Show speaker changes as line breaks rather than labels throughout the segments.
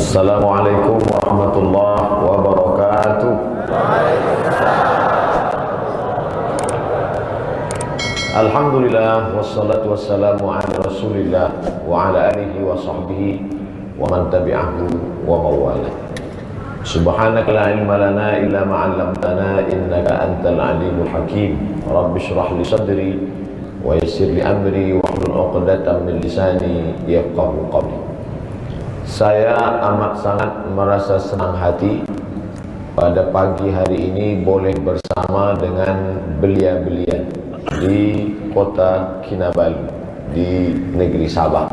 Assalamualaikum warahmatullahi wabarakatuh. Alhamdulillah wassalatu wassalamu ala Rasulillah wa ala alihi wa sahbihi wa man tabi'ahu wa mawala. Subhanaka la ilma lana illa ma 'allamtana innaka antal alimul hakim. Rabbi shrah li sadri wa yassir li amri wa hlul 'uqdatam min lisani yafqahu qawli. Saya amat sangat merasa senang hati pada pagi hari ini boleh bersama dengan belia-belia di kota Kinabalu di negeri Sabah.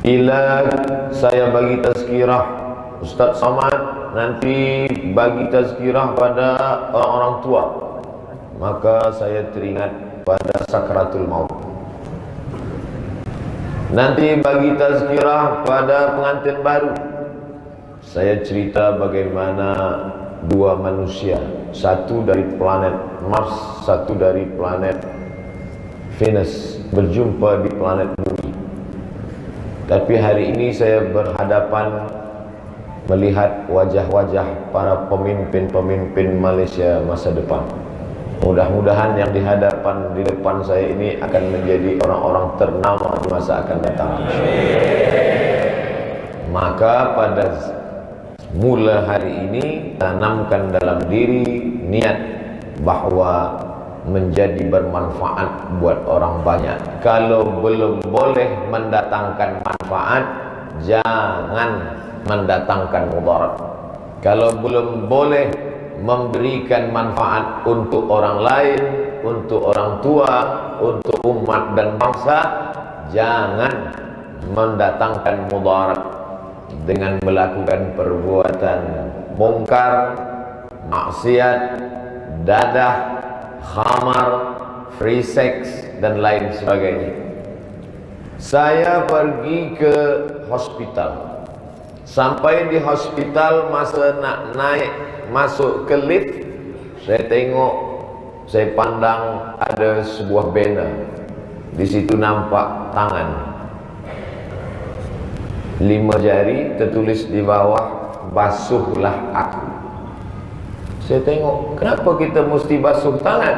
Bila saya bagi tazkirah, Ustaz Samad nanti bagi tazkirah pada orang-orang tua, maka saya teringat pada sakratul maut. Nanti bagi tazkirah pada pengantin baru, saya cerita bagaimana dua manusia, satu dari planet Mars, satu dari planet Venus, berjumpa di planet Bumi. Tapi hari ini saya berhadapan melihat wajah-wajah para pemimpin-pemimpin Malaysia masa depan. Mudah-mudahan yang di depan saya ini akan menjadi orang-orang ternama di masa akan datang. Maka pada mula hari ini tanamkan dalam diri niat bahwa menjadi bermanfaat buat orang banyak. Kalau belum boleh mendatangkan manfaat, jangan mendatangkan mudarat. Kalau belum boleh memberikan manfaat untuk orang lain, untuk orang tua, untuk umat dan bangsa, jangan mendatangkan mudarat dengan melakukan perbuatan mungkar, maksiat, dadah, khamar, free sex dan lain sebagainya. Saya pergi ke hospital. Sampai di hospital, masa nak naik masuk ke lift, saya tengok, saya pandang ada sebuah banner. Di situ nampak tangan 5 jari, tertulis di bawah, basuhlah aku. Saya tengok, kenapa kita mesti basuh tangan?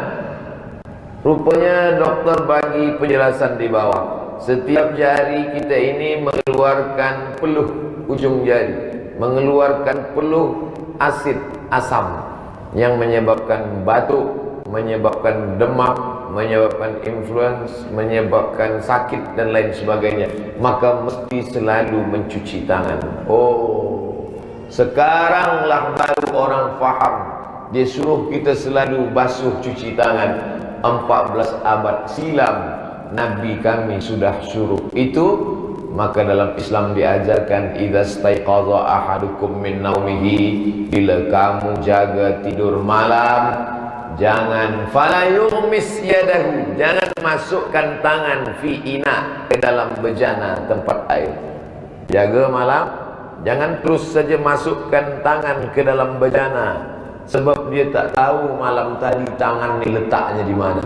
Rupanya dokter bagi penjelasan di bawah. Setiap jari kita ini mengeluarkan peluh, ujung jari mengeluarkan peluh asam yang menyebabkan batuk, menyebabkan demam, menyebabkan influenza, menyebabkan sakit dan lain sebagainya. Maka mesti selalu mencuci tangan. Oh, sekaranglah baru orang faham. Dia suruh kita selalu basuh cuci tangan. 14 abad silam Nabi kami sudah suruh itu. Maka dalam Islam diajarkan, idza staiqadha ahadukum min naumihi, bila kamu jaga tidur malam, jangan fala yughmis yadahu, jangan masukkan tangan fi ina, ke dalam bejana tempat air. Jaga malam, jangan terus saja masukkan tangan ke dalam bejana, sebab dia tak tahu malam tadi tangan ni letaknya di mana.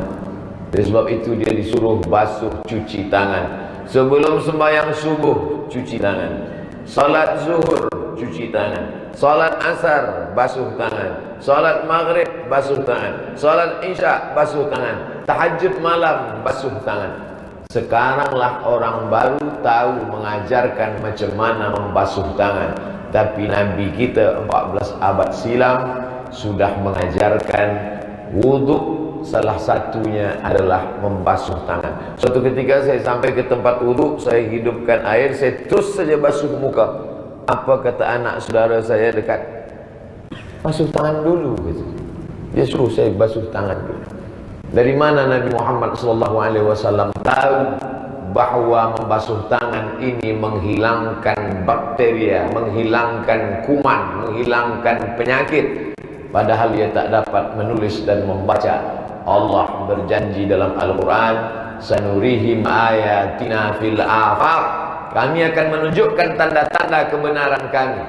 Oleh sebab itu dia disuruh basuh cuci tangan. Sebelum sembahyang subuh, cuci tangan. Salat zuhur, cuci tangan. Salat asar, basuh tangan. Salat maghrib, basuh tangan. Salat isya, basuh tangan. Tahajud malam, basuh tangan. Sekaranglah orang baru tahu mengajarkan macam mana membasuh tangan. Tapi Nabi kita 14 abad silam sudah mengajarkan wudhu. Salah satunya adalah membasuh tangan. Suatu ketika saya sampai ke tempat wudhu, saya hidupkan air, saya terus saja basuh muka. Apa kata anak saudara saya dekat? Basuh tangan dulu gitu. Dia suruh saya basuh tangan dulu. Dari mana Nabi Muhammad SAW tahu bahwa membasuh tangan ini menghilangkan bakteria, menghilangkan kuman, menghilangkan penyakit, padahal dia tak dapat menulis dan membaca? Allah berjanji dalam Al-Quran, sanurihim ayatina fil afaq, kami akan menunjukkan tanda-tanda kebenaran kami.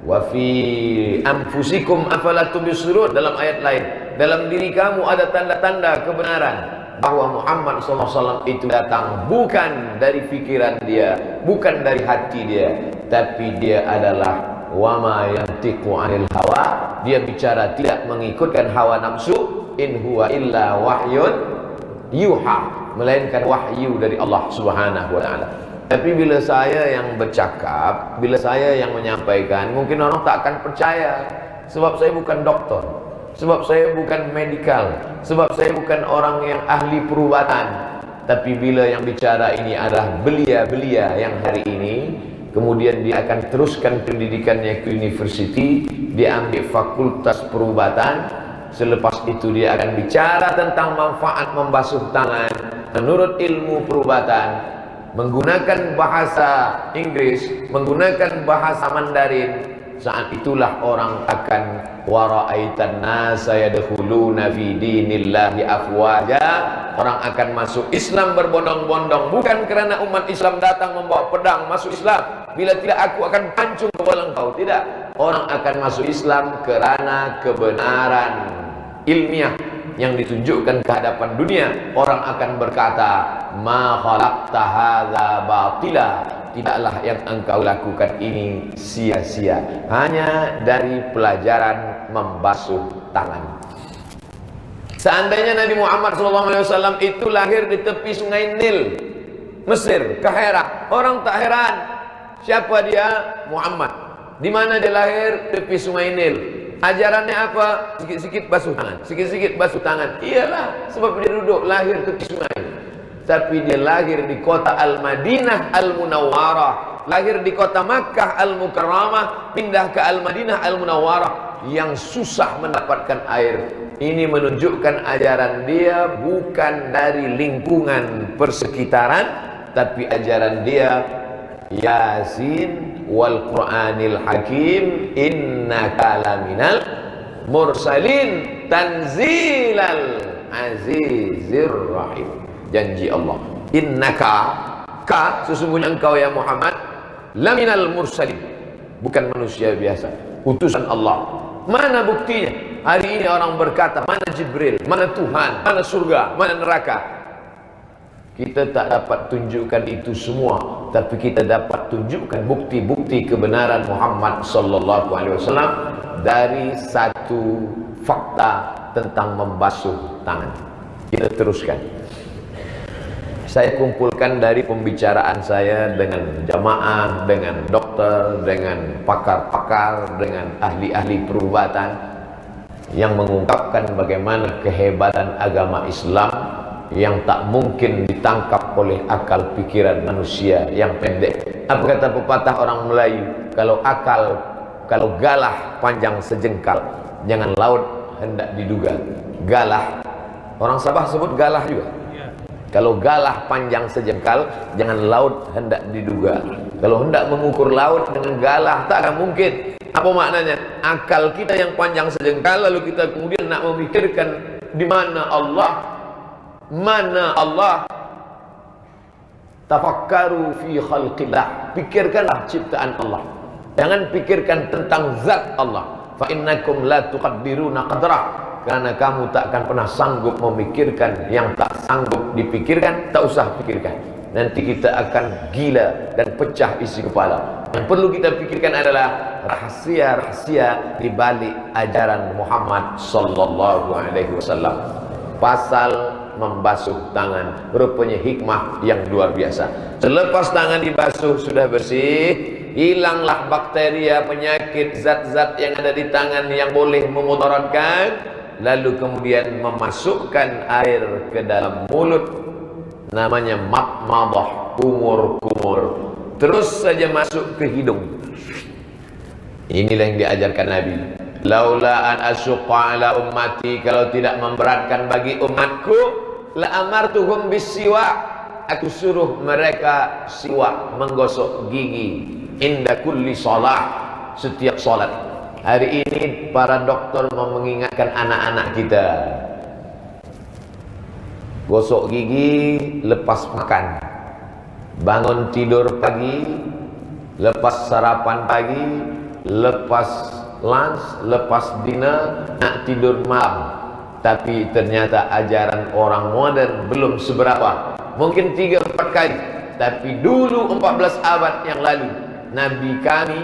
Wa fi anfusikum afala tubsirun, dalam ayat lain, dalam diri kamu ada tanda-tanda kebenaran bahwa Muhammad SAW itu datang bukan dari pikiran dia, bukan dari hati dia, tapi dia adalah wama yantiqu 'anil hawa, dia bicara tidak mengikutkan hawa nafsu, in huwa illa wahyun yuha, melainkan wahyu dari Allah Subhanahu wa taala. Tapi bila saya yang bercakap, bila saya yang menyampaikan, mungkin orang tak akan percaya, sebab saya bukan doktor, sebab saya bukan medikal, sebab saya bukan orang yang ahli perubatan. Tapi bila yang bicara ini adalah belia-belia yang hari ini, kemudian dia akan teruskan pendidikannya ke universiti, dia ambil fakultas perubatan, selepas itu dia akan bicara tentang manfaat membasuh tangan menurut ilmu perubatan, menggunakan bahasa Inggris, menggunakan bahasa Mandarin. Saat itulah orang akan wara'aitan nasa yadkhuluna fi dinillahi afwaja, orang akan masuk Islam berbondong-bondong, bukan kerana umat Islam datang membawa pedang masuk Islam, bila tidak aku akan pancung kepala engkau. Tidak, orang akan masuk Islam kerana kebenaran ilmiah yang ditunjukkan ke hadapan dunia. Orang akan berkata, ma khalaqta hadza batila, tidaklah yang engkau lakukan ini sia-sia, hanya dari pelajaran membasuh tangan. Seandainya Nabi Muhammad SAW itu lahir di tepi sungai Nil, Mesir, Kahira, orang tak heran. Siapa dia? Muhammad. Di mana dia lahir? Tepi sungai Nil. Ajarannya apa? Sikit-sikit basuh tangan, sikit-sikit basuh tangan. Iyalah, sebab dia duduk lahir tepi sungai. Tapi dia lahir di kota Al-Madinah Al-Munawwarah, lahir di kota Makkah Al-Mukarramah, pindah ke Al-Madinah Al-Munawwarah yang susah mendapatkan air. Ini menunjukkan ajaran dia bukan dari lingkungan persekitaran, tapi ajaran dia Yasin wal Qur'anil Hakim innaka laminal mursalin tanzilal azizir rahim. Janji Allah, innaka, ka, sesungguhnya engkau ya Muhammad, laminal mursalin, bukan manusia biasa, utusan Allah. Mana buktinya? Hari ini orang berkata, mana Jibril, mana Tuhan, mana surga, mana neraka. Kita tak dapat tunjukkan itu semua, tapi kita dapat tunjukkan bukti-bukti kebenaran Muhammad sallallahu alaihi wasallam dari satu fakta tentang membasuh tangan. Kita teruskan. Saya kumpulkan dari pembicaraan saya dengan jamaah, dengan dokter, dengan pakar-pakar, dengan ahli-ahli perubatan yang mengungkapkan bagaimana kehebatan agama Islam yang tak mungkin ditangkap oleh akal pikiran manusia yang pendek. Apa kata pepatah orang Melayu? Kalau galah panjang sejengkal, jangan laut hendak diduga. Galah, orang Sabah sebut galah juga. Kalau galah panjang sejengkal, jangan laut hendak diduga. Kalau hendak mengukur laut dengan galah, tak akan mungkin. Apa maknanya? Akal kita yang panjang sejengkal, lalu kita kemudian nak memikirkan di mana Allah, mana Allah. Tafakkaru fi khalqillah, pikirkanlah ciptaan Allah, jangan pikirkan tentang zat Allah. Fa innakum la tuqaddiruna qadrah, karena kamu tak akan pernah sanggup memikirkan yang tak sanggup dipikirkan. Tak usah pikirkan, nanti kita akan gila dan pecah isi kepala. Yang perlu kita pikirkan adalah rahasia-rahasia di balik ajaran Muhammad sallallahu alaihi wasallam. Pasal membasuh tangan, rupanya hikmah yang luar biasa. Selepas tangan dibasuh sudah bersih, hilanglah bakteria, penyakit, zat-zat yang ada di tangan yang boleh memudaratkan. Lalu kemudian memasukkan air ke dalam mulut, namanya madmadah, kumur-kumur, terus saja masuk ke hidung. Inilah yang diajarkan Nabi. Laula an asyqa ala ummati, kalau tidak memberatkan bagi umatku, la amartuhum bisiwak, aku suruh mereka siwak, menggosok gigi, inda kulli shalah, setiap salat. Hari ini para dokter mau mengingatkan anak-anak kita, gosok gigi lepas makan, bangun tidur pagi, lepas sarapan pagi, lepas lunch, lepas dinner, nak tidur malam. Tapi ternyata ajaran orang modern belum seberapa, mungkin 3-4 kali. Tapi dulu 14 abad yang lalu, Nabi kami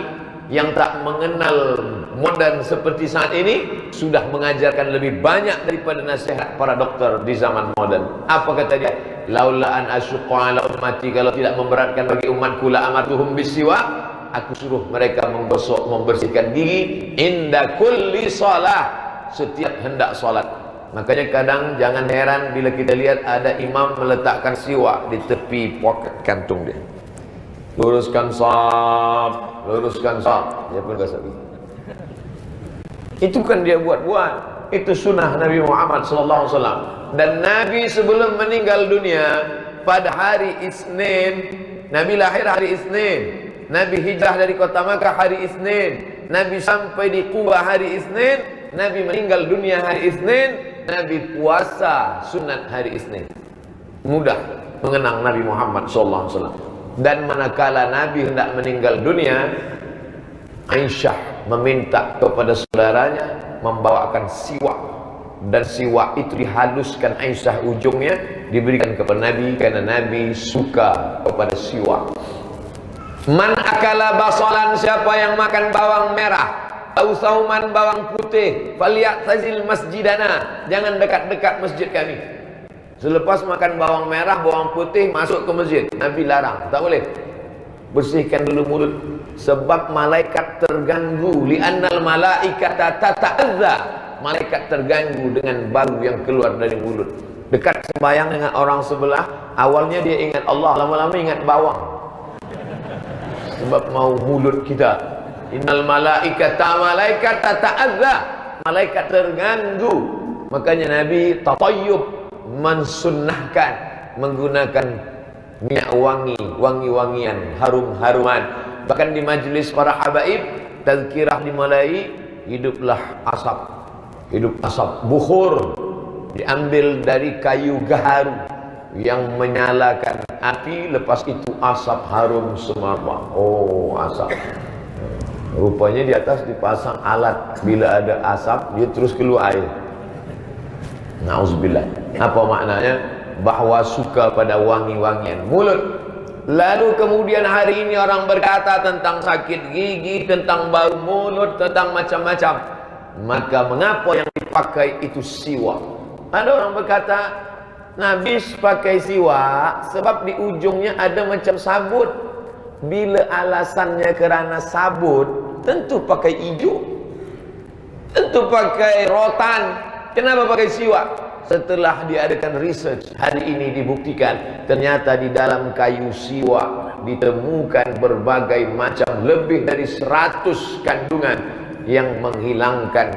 yang tak mengenal modern seperti saat ini sudah mengajarkan lebih banyak daripada nasihat para dokter di zaman modern. Apa kata dia? Laula an asyqa ala ummati, kalau tidak memberatkan bagi umatku la amartuhum bisiwak, aku suruh mereka menggosok, membersihkan gigi inda kulli shalah, setiap hendak salat. Makanya kadang jangan heran bila kita lihat ada imam meletakkan siwak di tepi poket kantung dia. Luruskan saf, luruskan saf. Dia pun gosok gigi. Itu kan dia buat-buat. Itu sunnah Nabi Muhammad SAW. Dan Nabi sebelum meninggal dunia pada hari Isnin, Nabi lahir hari Isnin, Nabi hijrah dari kota Makkah hari Isnin, Nabi sampai di Quba hari Isnin, Nabi meninggal dunia hari Isnin, Nabi puasa sunat hari Isnin. Mudah mengenang Nabi Muhammad SAW. Dan manakala Nabi hendak meninggal dunia, Aisyah meminta kepada saudaranya membawakan siwak, dan siwak itu dihaluskan Aisyah ujungnya, diberikan kepada Nabi karena Nabi suka kepada siwak. Man akala basalan, siapa yang makan bawang merah, au sauman bawang putih, falyatazil masjidana, jangan dekat-dekat masjid kami. Selepas makan bawang merah, bawang putih masuk ke masjid, Nabi larang, tak boleh. Bersihkan dulu mulut, sebab malaikat terganggu. Li'annal malaikata tata'adza, malaikat terganggu dengan bau yang keluar dari mulut. Dekat sembahyang dengan orang sebelah, awalnya dia ingat Allah, lama-lama ingat bawang. Sebab mau mulut kita. Innal malaikata, malaikat tata'adza, malaikat terganggu. Makanya Nabi tatayyub, mensunnahkan menggunakan minyak wangi, wangi-wangian, harum-haruman. Bahkan di majlis para habaib, tazkirah dimulai, hiduplah asap, hidup asap bukhur, diambil dari kayu gaharu yang menyalakan api, lepas itu asap harum semerbak. Oh, asap. Rupanya di atas dipasang alat, bila ada asap dia terus keluar air. Nauzubillah. Apa maknanya? Bahwa suka pada wangi-wangian mulut. Lalu kemudian hari ini orang berkata tentang sakit gigi, tentang bau mulut, tentang macam-macam. Maka mengapa yang dipakai itu siwak? Ada orang berkata Nabi pakai siwak sebab di ujungnya ada macam sabut. Bila alasannya kerana sabut, tentu pakai hijau, tentu pakai rotan. Kenapa pakai siwak? Setelah diadakan research, hari ini dibuktikan ternyata di dalam kayu siwak ditemukan berbagai macam, lebih dari 100 kandungan yang menghilangkan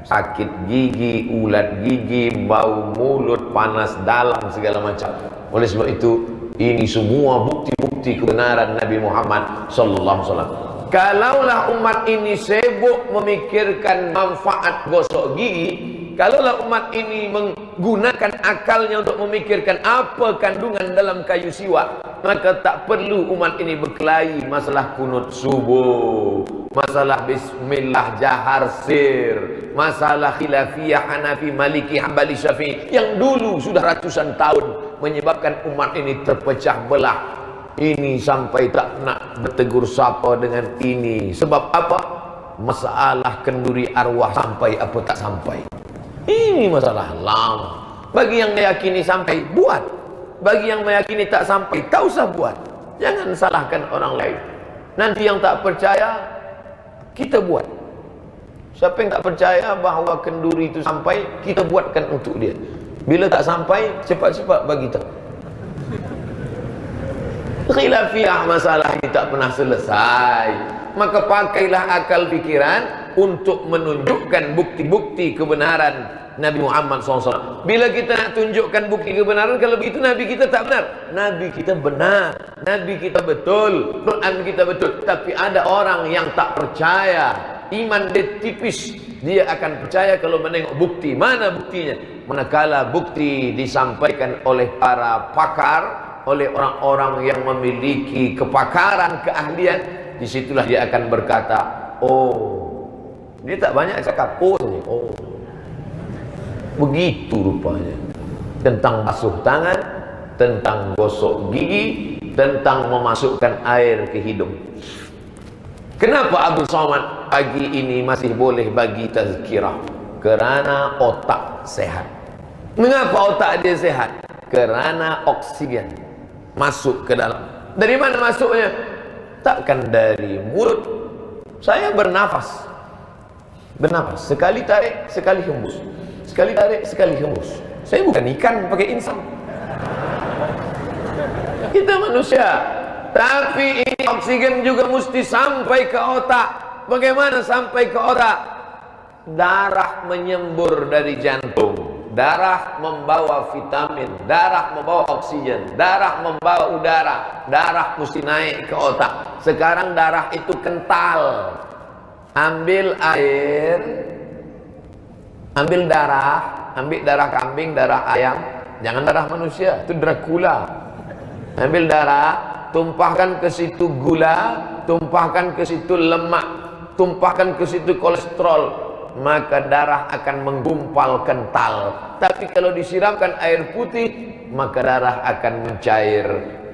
sakit gigi, ulat gigi, bau mulut, panas dalam, segala macam. Oleh sebab itu, ini semua bukti-bukti kebenaran Nabi Muhammad SAW. Kalaulah umat ini sibuk memikirkan manfaat gosok gigi, kalaulah umat ini menggunakan akalnya untuk memikirkan apa kandungan dalam kayu siwak, maka tak perlu umat ini berkelahi masalah kunut subuh, masalah bismillah jahar sir, masalah khilafiyah Hanafi Maliki Hambali Syafi'i yang dulu sudah ratusan tahun menyebabkan umat ini terpecah belah. Ini sampai tak nak bertegur sapa dengan ini. Sebab apa? Masalah kenduri arwah sampai apa tak sampai. Ini masalah lama. Bagi yang meyakini sampai, buat. Bagi yang meyakini tak sampai, tak usah buat. Jangan salahkan orang lain. Nanti yang tak percaya, kita buat. Siapa yang tak percaya bahawa kenduri itu sampai, kita buatkan untuk dia. Bila tak sampai, cepat-cepat bagi tahu. Khilafiyah masalah ini tak pernah selesai. Maka pakailah akal fikiran untuk menunjukkan bukti-bukti kebenaran Nabi Muhammad SAW. Bila kita nak tunjukkan bukti kebenaran, kalau begitu Nabi kita tak benar. Nabi kita benar, Nabi kita betul, Quran kita betul. Tapi ada orang yang tak percaya, iman dia tipis. Dia akan percaya kalau menengok bukti. Mana buktinya? Manakala bukti disampaikan oleh para pakar, oleh orang-orang yang memiliki kepakaran, keahlian, disitulah dia akan berkata, oh, dia tak banyak cakap, oh saja, oh, begitu rupanya. Tentang basuh tangan, tentang gosok gigi, tentang memasukkan air ke hidung. Kenapa Abdul Somad pagi ini masih boleh bagi tazkirah? Karena otak sehat. Mengapa otak dia sehat? Karena oksigen masuk ke dalam. Dari mana masuknya? Takkan dari mulut. Saya bernafas, sekali tarik, sekali hembus, sekali tarik, sekali hembus. Saya bukan ikan pakai insan. Kita manusia. Tapi ini oksigen juga mesti sampai ke otak. Bagaimana sampai ke otak? Darah menyembur dari jantung. Darah membawa vitamin, darah membawa oksigen, darah membawa udara. Darah mesti naik ke otak. Sekarang darah itu kental. Ambil air, ambil darah kambing, darah ayam, jangan darah manusia, itu Dracula. Ambil darah, tumpahkan ke situ gula, tumpahkan ke situ lemak, tumpahkan ke situ kolesterol, maka darah akan menggumpal kental. Tapi kalau disiramkan air putih, maka darah akan mencair.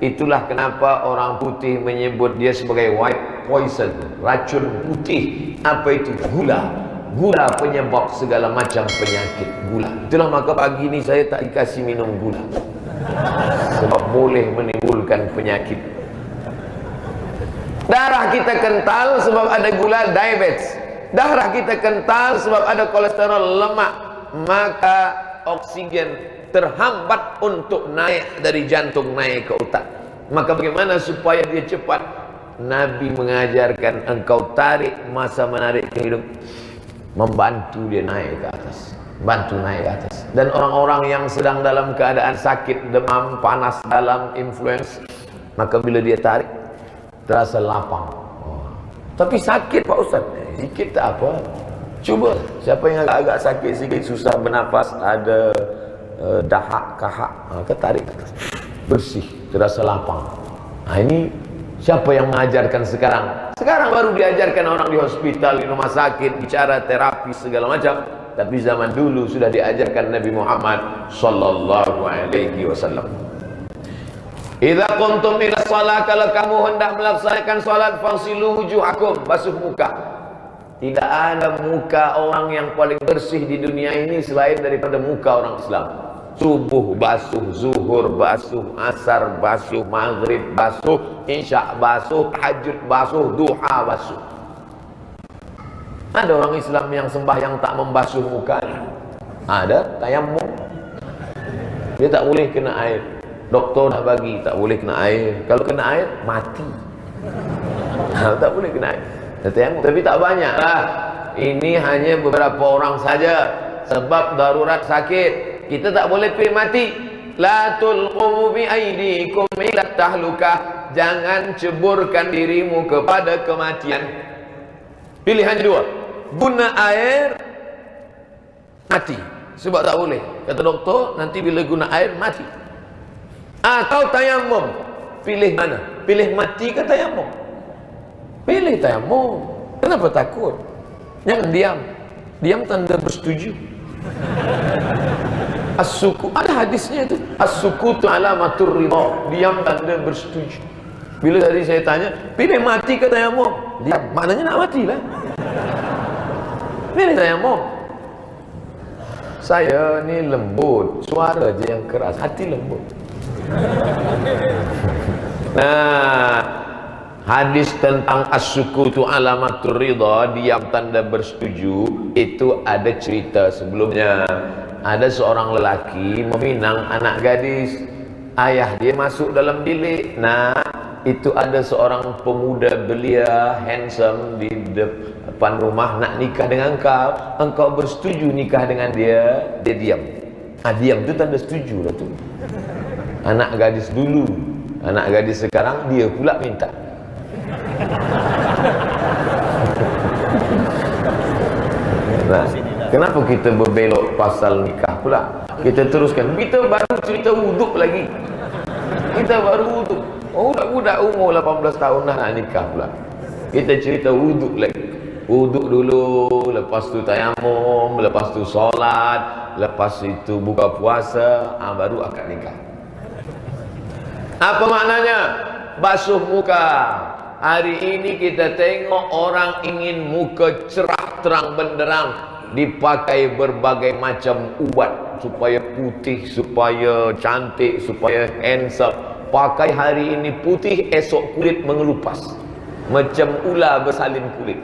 Itulah kenapa orang putih menyebut dia sebagai white poison, racun putih. Apa itu? Gula. Gula penyebab segala macam penyakit. Gula. Itulah maka pagi ini saya tak dikasih minum gula, sebab boleh menimbulkan penyakit. Darah kita kental sebab ada gula, diabetes. Darah kita kental sebab ada kolesterol, lemak. Maka oksigen terhambat untuk naik dari jantung naik ke otak. Maka bagaimana supaya dia cepat? Nabi mengajarkan engkau tarik masa menarik ke hidung, membantu dia naik ke atas, bantu naik ke atas. Dan orang-orang yang sedang dalam keadaan sakit, demam, panas dalam, influence, maka bila dia tarik terasa lapang. Tapi sakit Pak Ustaz. Sikit tak apa. Cuba. Siapa yang agak sakit sikit, susah bernafas, ada dahak, kahak, maka tarik ke atas, bersih, terasa lapang. Ini siapa yang mengajarkan sekarang? Sekarang baru diajarkan orang di hospital, di rumah sakit, bicara terapi segala macam. Tapi zaman dulu sudah diajarkan Nabi Muhammad sallallahu alaihi wasallam. Idza qumtum ila shalah, kalau kamu hendak melaksanakan salat, fasilu wujuhakum, basuh muka. Tidak ada muka orang yang paling bersih di dunia ini selain daripada muka orang Islam. Subuh basuh, zuhur basuh, asar basuh, maghrib basuh, isya basuh, tahajud basuh, duha basuh. Ada orang Islam yang sembahyang tak membasuh mukanya. Ada, tayammum. Dia tak boleh kena air. Doktor dah bagi tak boleh kena air. Kalau kena air mati. Tak boleh kena air. Tapi tak banyak lah. Ini hanya beberapa orang saja. Sebab darurat sakit. Kita tak boleh pergi mati. La tulqu bi aydikum ila tahlukah. Jangan ceburkan dirimu kepada kematian. Pilihan dua. Guna air, mati. Sebab tak boleh. Kata doktor, nanti bila guna air mati. Atau tayammum. Pilih mana? Pilih mati ke tayammum? Pilih tayammum. Kenapa takut? Jangan diam. Diam tanda bersetuju. As-suku, ada hadisnya itu. As-sukutu alamatur ridha. Diam tanda bersetuju. Bila tadi saya tanya, pilih mati ke tayammum? Diam. Maknanya nak mati lah. Pilih tayammum. Saya ni lembut, suara je yang keras, hati lembut. Nah, hadis tentang as-sukutu alamatur ridha, diam tanda bersetuju, itu ada cerita sebelumnya. Ada seorang lelaki meminang anak gadis. Ayah dia masuk dalam bilik. Nah, itu ada seorang pemuda belia, handsome di depan rumah nak nikah dengan engkau. Engkau bersetuju nikah dengan dia, dia diam. Diam tu tanda setuju lah tu. Anak gadis dulu, anak gadis sekarang dia pula minta. Nah, kenapa kita berbelok pasal nikah pula? Kita teruskan. Kita baru cerita wuduk lagi. Kita baru wuduk. Budak-budak umur 18 tahun dah nak nikah pula. Kita cerita wuduk lagi. Wuduk dulu, lepas tu tayammum, lepas tu solat, lepas itu buka puasa, baru akad nikah. Apa maknanya? Basuh muka. Hari ini kita tengok orang ingin muka cerah terang benderang, dipakai berbagai macam ubat supaya putih, supaya cantik, supaya handsome. Pakai hari ini putih, esok kulit mengelupas macam ular bersalin kulit.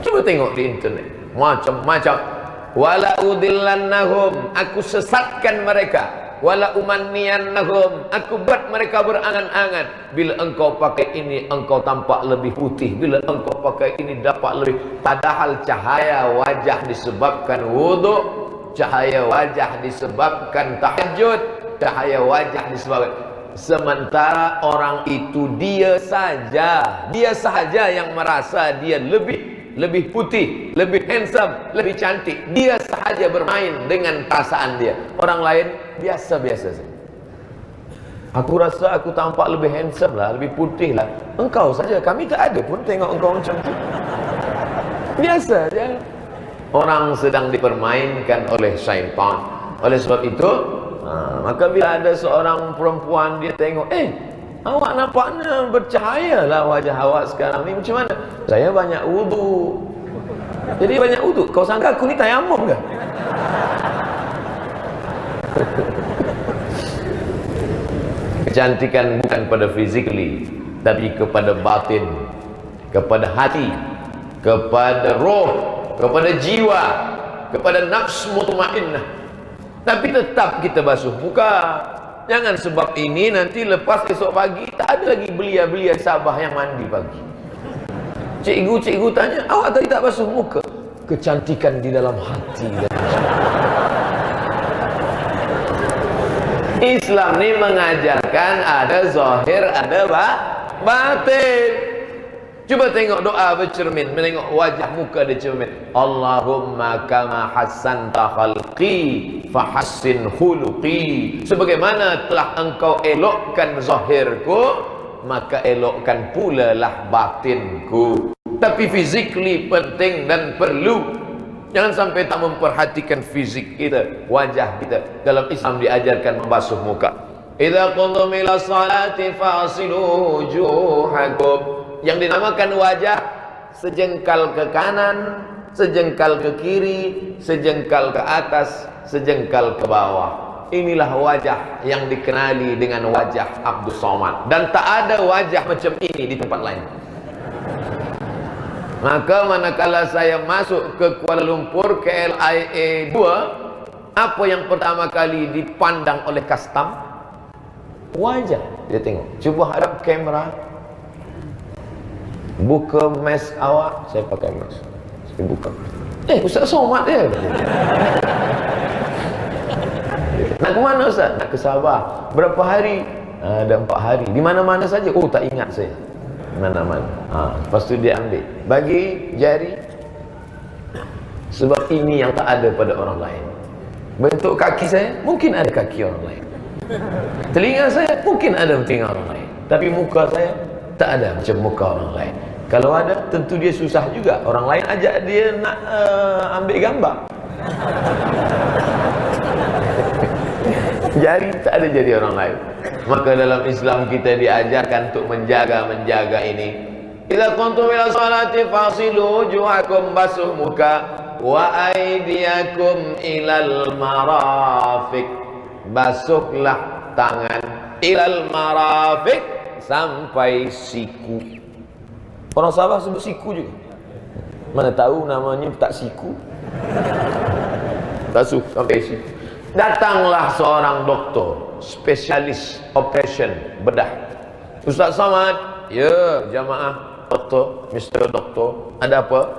Cuba tengok di internet, macam-macam. Wala udillannahum, aku sesatkan mereka. Wala umanniyannahum, aku buat mereka berangan-angan. Bila engkau pakai ini, engkau tampak lebih putih. Bila engkau pakai ini, dapat lebih. Padahal cahaya wajah disebabkan wudhu, cahaya wajah disebabkan tahajud, cahaya wajah disebabkan. Sementara orang itu dia saja yang merasa dia lebih putih, lebih handsome, lebih cantik. Dia sahaja bermain dengan perasaan dia. Orang lain biasa-biasa saja. Aku rasa aku tampak lebih handsome lah, lebih putih lah. Engkau saja, kami tak ada pun tengok engkau macam tu. Biasa saja. Orang sedang dipermainkan oleh syaitan. Oleh sebab itu, maka bila ada seorang perempuan, dia tengok, awak nampaknya bercahaya lah wajah awak sekarang ni. Macam mana? Saya banyak wudu. Jadi banyak wudu. Kau sangka aku ni tayamum ke? Kecantikan bukan pada physically, tapi kepada batin, kepada hati, kepada roh, kepada jiwa, kepada nafsu mutmainnah. Tapi tetap kita basuh muka. Jangan sebab ini nanti lepas esok pagi tak ada lagi belia-belia Sabah yang mandi pagi. Cikgu tanya, awak tadi tak basuh muka? Kecantikan di dalam hati. Islam ni mengajarkan ada zahir, ada batin. Cuba tengok doa bercermin, menengok wajah muka dia cermin. Allahumma kama hassanta khalqi fahassin khuluqi. Sebagaimana telah engkau elokkan zahirku, maka elokkan pula lah batinku. Tapi physically penting dan perlu. Jangan sampai tak memperhatikan fizik kita, wajah kita. Dalam Islam diajarkan membasuh muka. Idza qumtum ila salati fa'silu wujuhakum. Yang dinamakan wajah, sejengkal ke kanan, sejengkal ke kiri, sejengkal ke atas, sejengkal ke bawah. Inilah wajah yang dikenali dengan wajah Abdus Somad. Dan tak ada wajah macam ini di tempat lain. Maka manakala saya masuk ke Kuala Lumpur, KLIA 2, apa yang pertama kali dipandang oleh custom? Wajah. Dia tengok, cuba hadap kamera, buka mask awak. Saya pakai mask, saya buka. Ustaz Somad dia. Nak ke mana Ustaz? Nak ke Sabah. Berapa hari? Ada 4 hari. Di mana-mana saja. Oh, tak ingat saya mana-mana. Lepas tu dia ambil, bagi jari. Sebab ini yang tak ada pada orang lain. Bentuk kaki saya, mungkin ada kaki orang lain. Telinga saya, mungkin ada telinga orang lain. Tapi muka saya, tak ada macam muka orang lain. Kalau ada, tentu dia susah juga. Orang lain ajak dia nak ambil gambar. Jari tak ada jadi orang lain. Maka dalam Islam kita diajarkan untuk menjaga ini. Idza qumtum ila salati fasilu wujuhakum, basuh muka, wa aydiyakum ilal marafiq, basuhlah tangan, ilal marafiq, sampai siku. Orang Sabah sebut siku juga. Mana tahu namanya tak siku. Basuh sampai siku. Datanglah seorang doktor, spesialis operation bedah. Ustaz Somad, ya jamaah, doktor, Mr. Doktor, ada apa?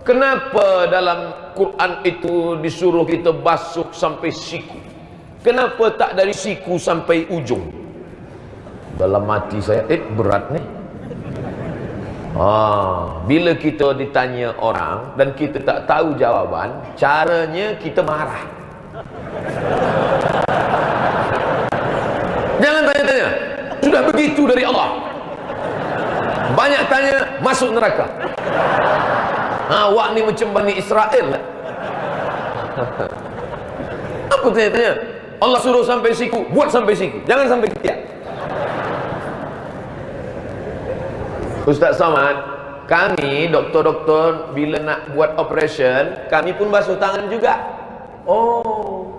Kenapa dalam Quran itu disuruh kita basuh sampai siku? Kenapa tak dari siku sampai ujung? Dalam hati saya, berat nih. Bila kita ditanya orang dan kita tak tahu jawaban, caranya kita marah. Jangan tanya-tanya, sudah begitu dari Allah. Banyak tanya, masuk neraka. Awak ni macam Bani Israel lah. Apa tanya-tanya? Allah suruh sampai siku, buat sampai siku, jangan sampai ketiak. Ustaz Somad, kami doktor-doktor bila nak buat operation, kami pun basuh tangan juga. Oh,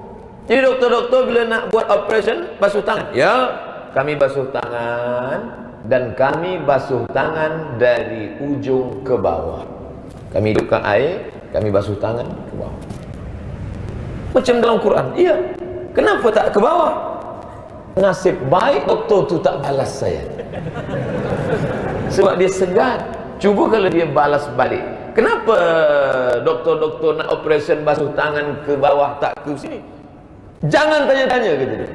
jadi doktor-doktor bila nak buat operation basuh tangan? Ya, kami basuh tangan, dan kami basuh tangan dari ujung ke bawah. Kami hidupkan air, kami basuh tangan ke bawah. Macam dalam Quran. Iya. Kenapa tak ke bawah? Nasib baik doktor tu tak balas saya. Sebab dia segan. Cuba kalau dia balas balik. Kenapa doktor-doktor nak operation basuh tangan ke bawah tak ke sini? Jangan tanya-tanya, kata dia.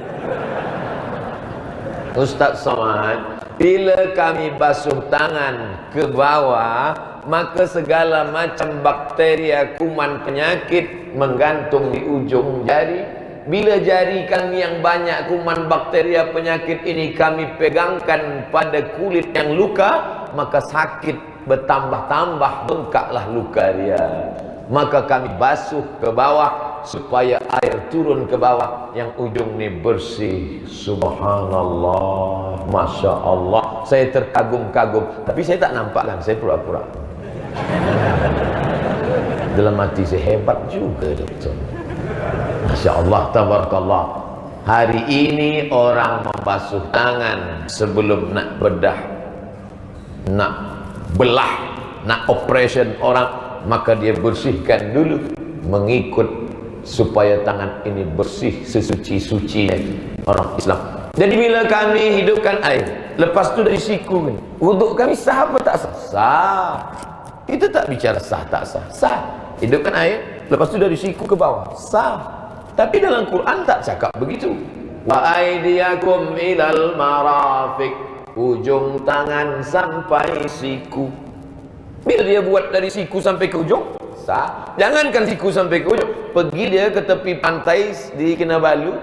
Ustaz Somad, bila kami basuh tangan ke bawah, maka segala macam bakteria, kuman, penyakit menggantung di ujung jari. Bila jari kami yang banyak kuman, bakteria, penyakit ini kami pegangkan pada kulit yang luka, maka sakit bertambah-tambah, bengkaklah luka dia. Maka kami basuh ke bawah supaya air turun ke bawah, yang ujung ni bersih. Subhanallah, Masya Allah. Saya terkagum-kagum, tapi saya tak nampak kan, saya pura-pura. Dalam hati saya, hebat juga doktor. Masya Allah, tabarakallah. Hari ini orang membasuh tangan sebelum nak bedah, nak belah, nak operation orang, maka dia bersihkan dulu, mengikut supaya tangan ini bersih sesuci-suci orang Islam. Jadi bila kami hidupkan air, lepas tu dari siku, wuduk kami sah apa tak sah? Sah. Kita tak bicara sah tak sah. Sah. Hidupkan air, lepas tu dari siku ke bawah, sah. Tapi dalam Quran tak cakap begitu. Wa aidiyakum ilal marafiq, ujung tangan sampai siku. Bila dia buat dari siku sampai ke ujung, sah. Jangankan siku sampai ke ujung, pergi dia ke tepi pantai di Kinabalu,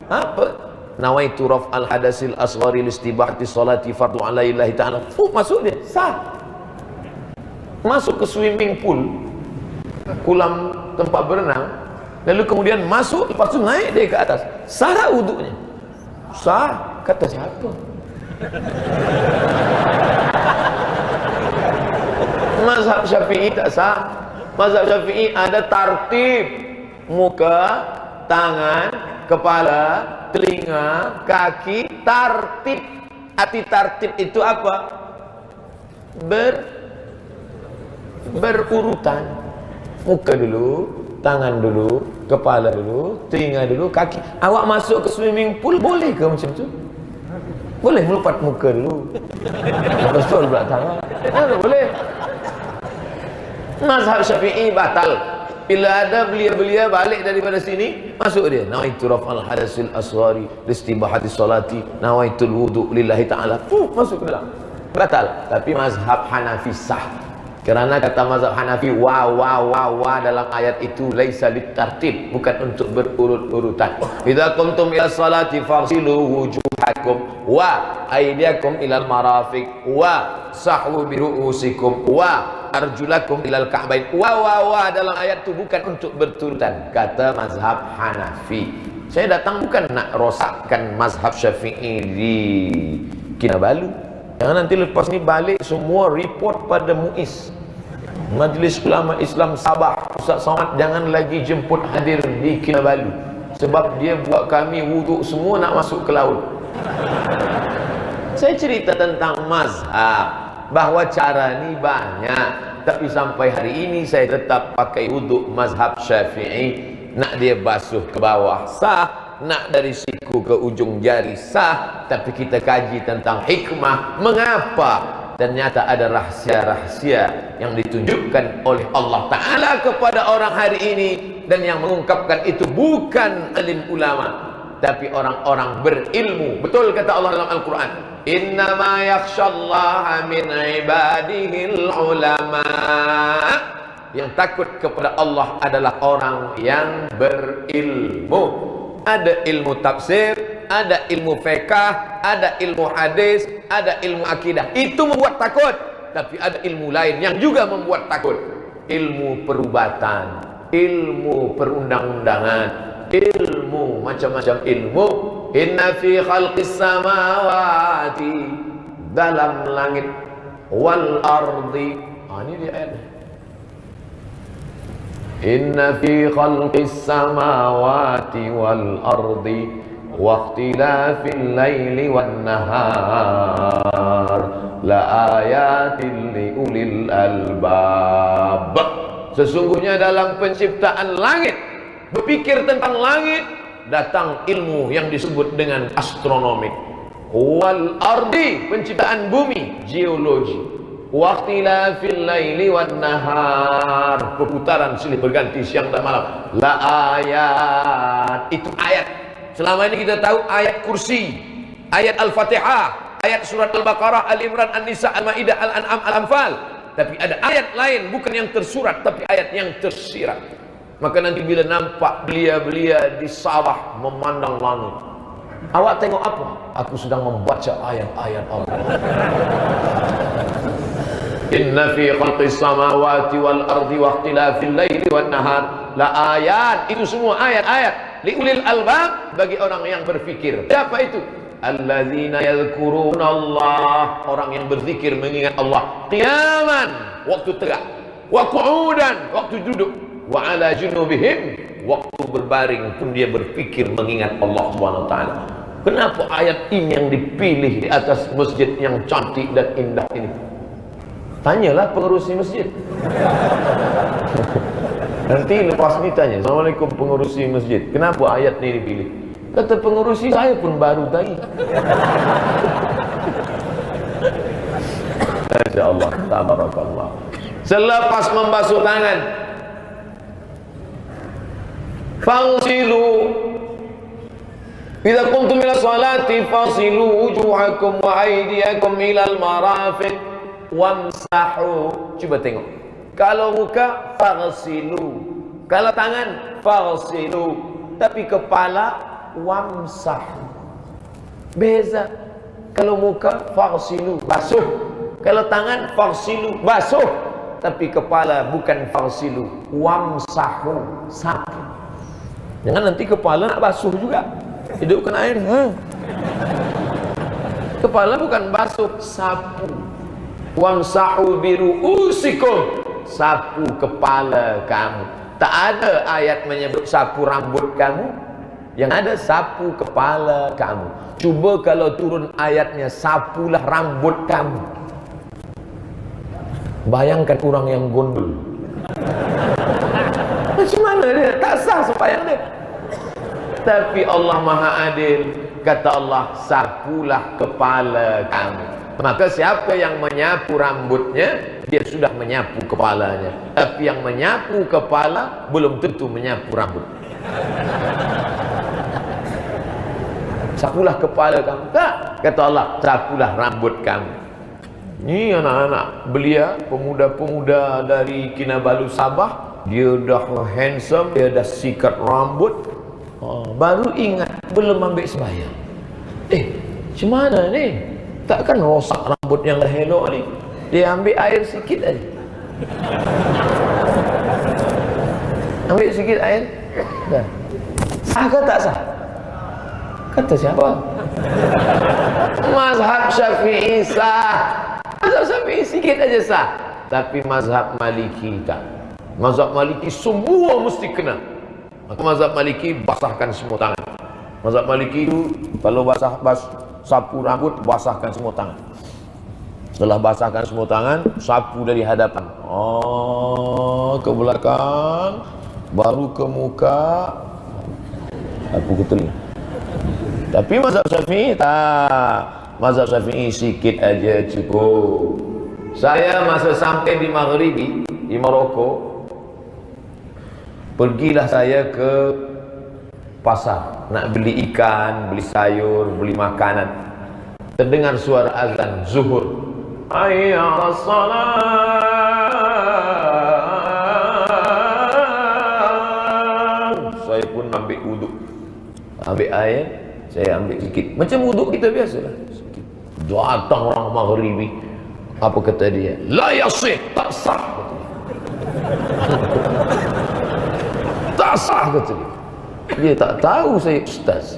apa? Nawaitu raf'al hadasil asghari listibahati salati fardu alaillahi ta'ala. Masuk dia, sah. Masuk ke swimming pool, kolam tempat berenang, lalu kemudian masuk, lepas tu naik dia ke atas, sah tak wuduknya? Sah. Kata siapa? Mazhab Syafi'i tak sah. Mazhab Syafi'i ada tartib: muka, tangan, kepala, telinga, kaki, tartib. Arti tartib itu apa? Berurutan. Muka dulu, tangan dulu, kepala dulu, telinga dulu, kaki. Awak masuk ke swimming pool boleh ke macam tu? Boleh melupat muka dulu, lepas tu belah tangan. Boleh. Mazhab Syafi'i batal. Bila ada belia-belia balik daripada sini, masuk dia, nawaitu raf'al hadasil asghari listibahati salati, nawaitul wudu lillahi ta'ala. Masuk ke dalam. Batal. Tapi mazhab Hanafi sah. Kerana kata mazhab Hanafi, wa dalam ayat itu laisa litartib, bukan untuk berurut-urutan. Idza qumtum ila salati faghsilu wujuhakum wa aydiyakum ilal marafiq wa sahwu bi ru'usikum wa arjulakum ilal ka'bain. Wa dalam ayat itu bukan untuk berturutan, kata mazhab Hanafi. Saya datang bukan nak rosakkan mazhab Syafi'i di Kinabalu. Jangan nanti lepas ni balik semua report pada MUIS, Majlis Ulama Islam Sabah, Ustaz Somad jangan lagi jemput hadir di Kinabalu, sebab dia buat kami wuduk semua nak masuk ke laut. Saya cerita tentang mazhab, bahawa cara ni banyak, tapi sampai hari ini saya tetap pakai wuduk mazhab Syafi'i. Nak dia basuh ke bawah sah, nak dari siku ke ujung jari sah. Tapi kita kaji tentang hikmah, mengapa ternyata ada rahsia-rahsia yang ditunjukkan oleh Allah Ta'ala kepada orang hari ini, dan yang mengungkapkan itu bukan alim ulama, tapi orang-orang berilmu. Betul kata Allah dalam Al-Quran, innama yakhshallaha min ibadihil ulama. Yang takut kepada Allah adalah orang yang berilmu. Ada ilmu tafsir, ada ilmu fiqh, ada ilmu hadis, ada ilmu akidah. Itu membuat takut. Tapi ada ilmu lain yang juga membuat takut. Ilmu perubatan, ilmu perundang-undangan, ilmu macam-macam ilmu. Inna fi khalqis samawati, dalam langit wal ardi. Ini dia ayat. Inna fi khalqis samawati wal ardi wa ikhtilafil laili wan nahar la ayatin li ulil albab. Sesungguhnya dalam penciptaan langit, berpikir tentang langit, datang ilmu yang disebut dengan astronomi. Wal ardi, penciptaan bumi, geologi. Waqtilafil laili wan nahar, perputaran silih berganti siang dan malam. La ayat, itu ayat. Selama ini kita tahu ayat kursi, ayat Al-Fatihah, ayat surat Al-Baqarah, Al-Imran, An-Nisa, Al-Maidah, Al-An'am, Al-Anfal. Tapi ada ayat lain, bukan yang tersurat, tapi ayat yang tersirat. Maka nanti bila nampak belia-belia di sawah memandang langit, awak tengok apa? Aku sedang membaca ayat-ayat Allah. Inna fi khalqis samawati wal ardi wa ikhtilafil laili wan nahar la ayat. Itu semua ayat-ayat li ulil albab, bagi orang yang berfikir. Siapa itu? Alladzina yadhkuruna Allah, orang yang berzikir mengingat Allah qiyaman, waktu tegak, wa qu'udan, waktu duduk, wa ala junubihim, waktu berbaring pun dia berfikir mengingat Allah Subhanahu wa taala. Kenapa ayat ini yang dipilih di atas masjid yang cantik dan indah ini? Tanyalah pengurusi masjid. Nanti lepas ni tanya, Assalamualaikum pengurusi masjid, kenapa ayat ni dipilih? Kata pengurusi, saya pun baru tadi. Masya Allah, tabarakallah. Selepas membasuh tangan, fangsilu, idza kuntum ila salati fasilu wujuhakum wa aydiyakum ilal marafiq wamsahu. Coba tengok, kalau muka faghsilu, kalau tangan faghsilu, tapi kepala wamsahu. Beza. Kalau muka faghsilu, basuh. Kalau tangan faghsilu, basuh. Tapi kepala bukan faghsilu, wamsahu, sapu. Jangan nanti kepala nak basuh juga, hidupkan air. Kepala bukan basuh, sapu. Wamsahu biru'usikum, sapu kepala kamu. Tak ada ayat menyebut sapu rambut kamu, yang ada sapu kepala kamu. Cuba kalau turun ayatnya sapulah rambut kamu, bayangkan orang yang gondol, macam mana dia? Tak sah sembahyang dia. Tapi Allah Maha Adil, kata Allah, sapulah kepala kamu. Maka siapa yang menyapu rambutnya, dia sudah menyapu kepalanya. Tapi yang menyapu kepala belum tentu menyapu rambut. Sapulah kepala kamu. Tak, kata Allah, sapulah rambut kamu. Ini anak-anak belia, pemuda-pemuda dari Kinabalu Sabah, dia dah handsome, dia dah sikat rambut, baru ingat belum ambil sembahyang. Macam mana ni? Takkan rosak rambut yang dah elok ni. Dia ambil air sikit aja. Ambil sikit air, dah. Sah ke tak sah? Kata siapa? Mazhab Syafi'i sah. Mazhab Syafi'i sikit aja sah. Tapi mazhab Maliki tak. Mazhab Maliki semua mesti kena. Maka mazhab Maliki basahkan semua tangan. Mazhab Maliki itu kalau sapu rambut, basahkan semua tangan. Setelah basahkan semua tangan, sapu dari hadapan, ke belakang, baru ke muka, sapu ke telinga. Tapi mazhab Syafi'i tak. Mazhab Syafi'i sikit aja cukup. Saya masa sampai di Maghribi, di Maroko, pergilah saya ke pasar nak beli ikan, beli sayur, beli makanan. Terdengar suara azan zuhur. Hayya 'alas salat. Saya pun ambil wuduk, ambil air, saya ambil sikit, macam wuduk kita biasalah. Sikit. Datang orang Maghribi, apa kata dia? La yasih, tak sah. Tak sah kata dia. Dia tak tahu saya ustaz.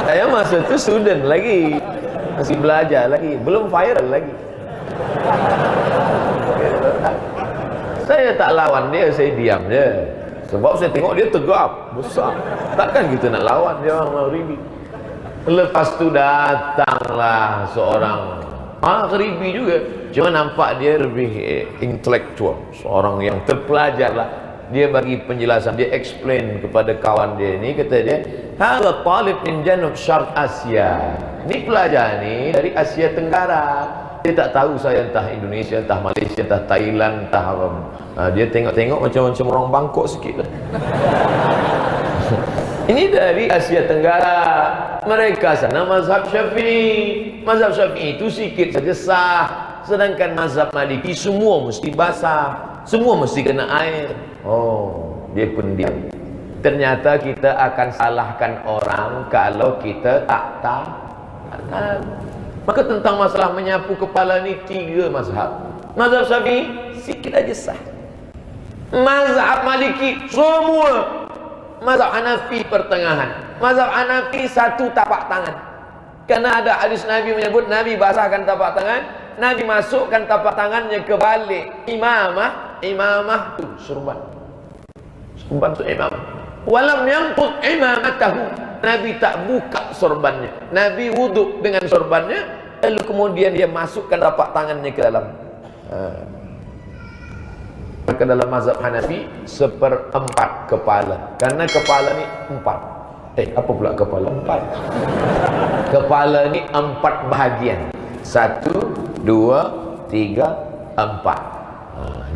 Saya masa tu student lagi. Masih belajar lagi, belum viral lagi. Saya tak lawan dia, saya diam je. Sebab saya tengok dia tegap, besar. Takkan kita nak lawan dia orang Maghribi. Lepas tu datanglah seorang Maghribi juga, cuma nampak dia lebih intelektual, seorang yang terpelajar lah. Dia bagi penjelasan, dia explain kepada kawan dia ni, kata dia, "Hadha talib min janub syarq Asia." Ini pelajar ni dari Asia Tenggara. Dia tak tahu saya entah Indonesia, entah Malaysia, entah Thailand, entah apa. Dia tengok-tengok macam orang Bangkok sikit lah. Ini dari Asia Tenggara. Mereka sana mazhab Syafi'i. Mazhab Syafi'i itu sikit saja sah. Sedangkan mazhab Maliki semua mesti basah, semua mesti kena air. Oh, dia pun diam. Ternyata kita akan salahkan orang kalau kita tak tahu. Maka tentang masalah menyapu kepala ni 3 mazhab. Mazhab Syafi'i sikit aja sah. Mazhab Maliki semua. Mazhab Hanafi pertengahan. Mazhab Hanafi 1 tapak tangan. Karena ada hadis Nabi menyebut Nabi basahkan tapak tangan, Nabi masukkan tapak tangannya ke balik imamah tu surban. Surban tu imamah. Walam yanqud imamatahu. Nabi tak buka sorbannya. Nabi wuduk dengan sorbannya, lalu kemudian dia masukkan tapak tangannya ke dalam. Maka dalam mazhab Hanafi 1/4 kepala. Karena kepala ni 4. Apa pula kepala 4? Kepala ni 4 bahagian. 1, 2, 3, 4.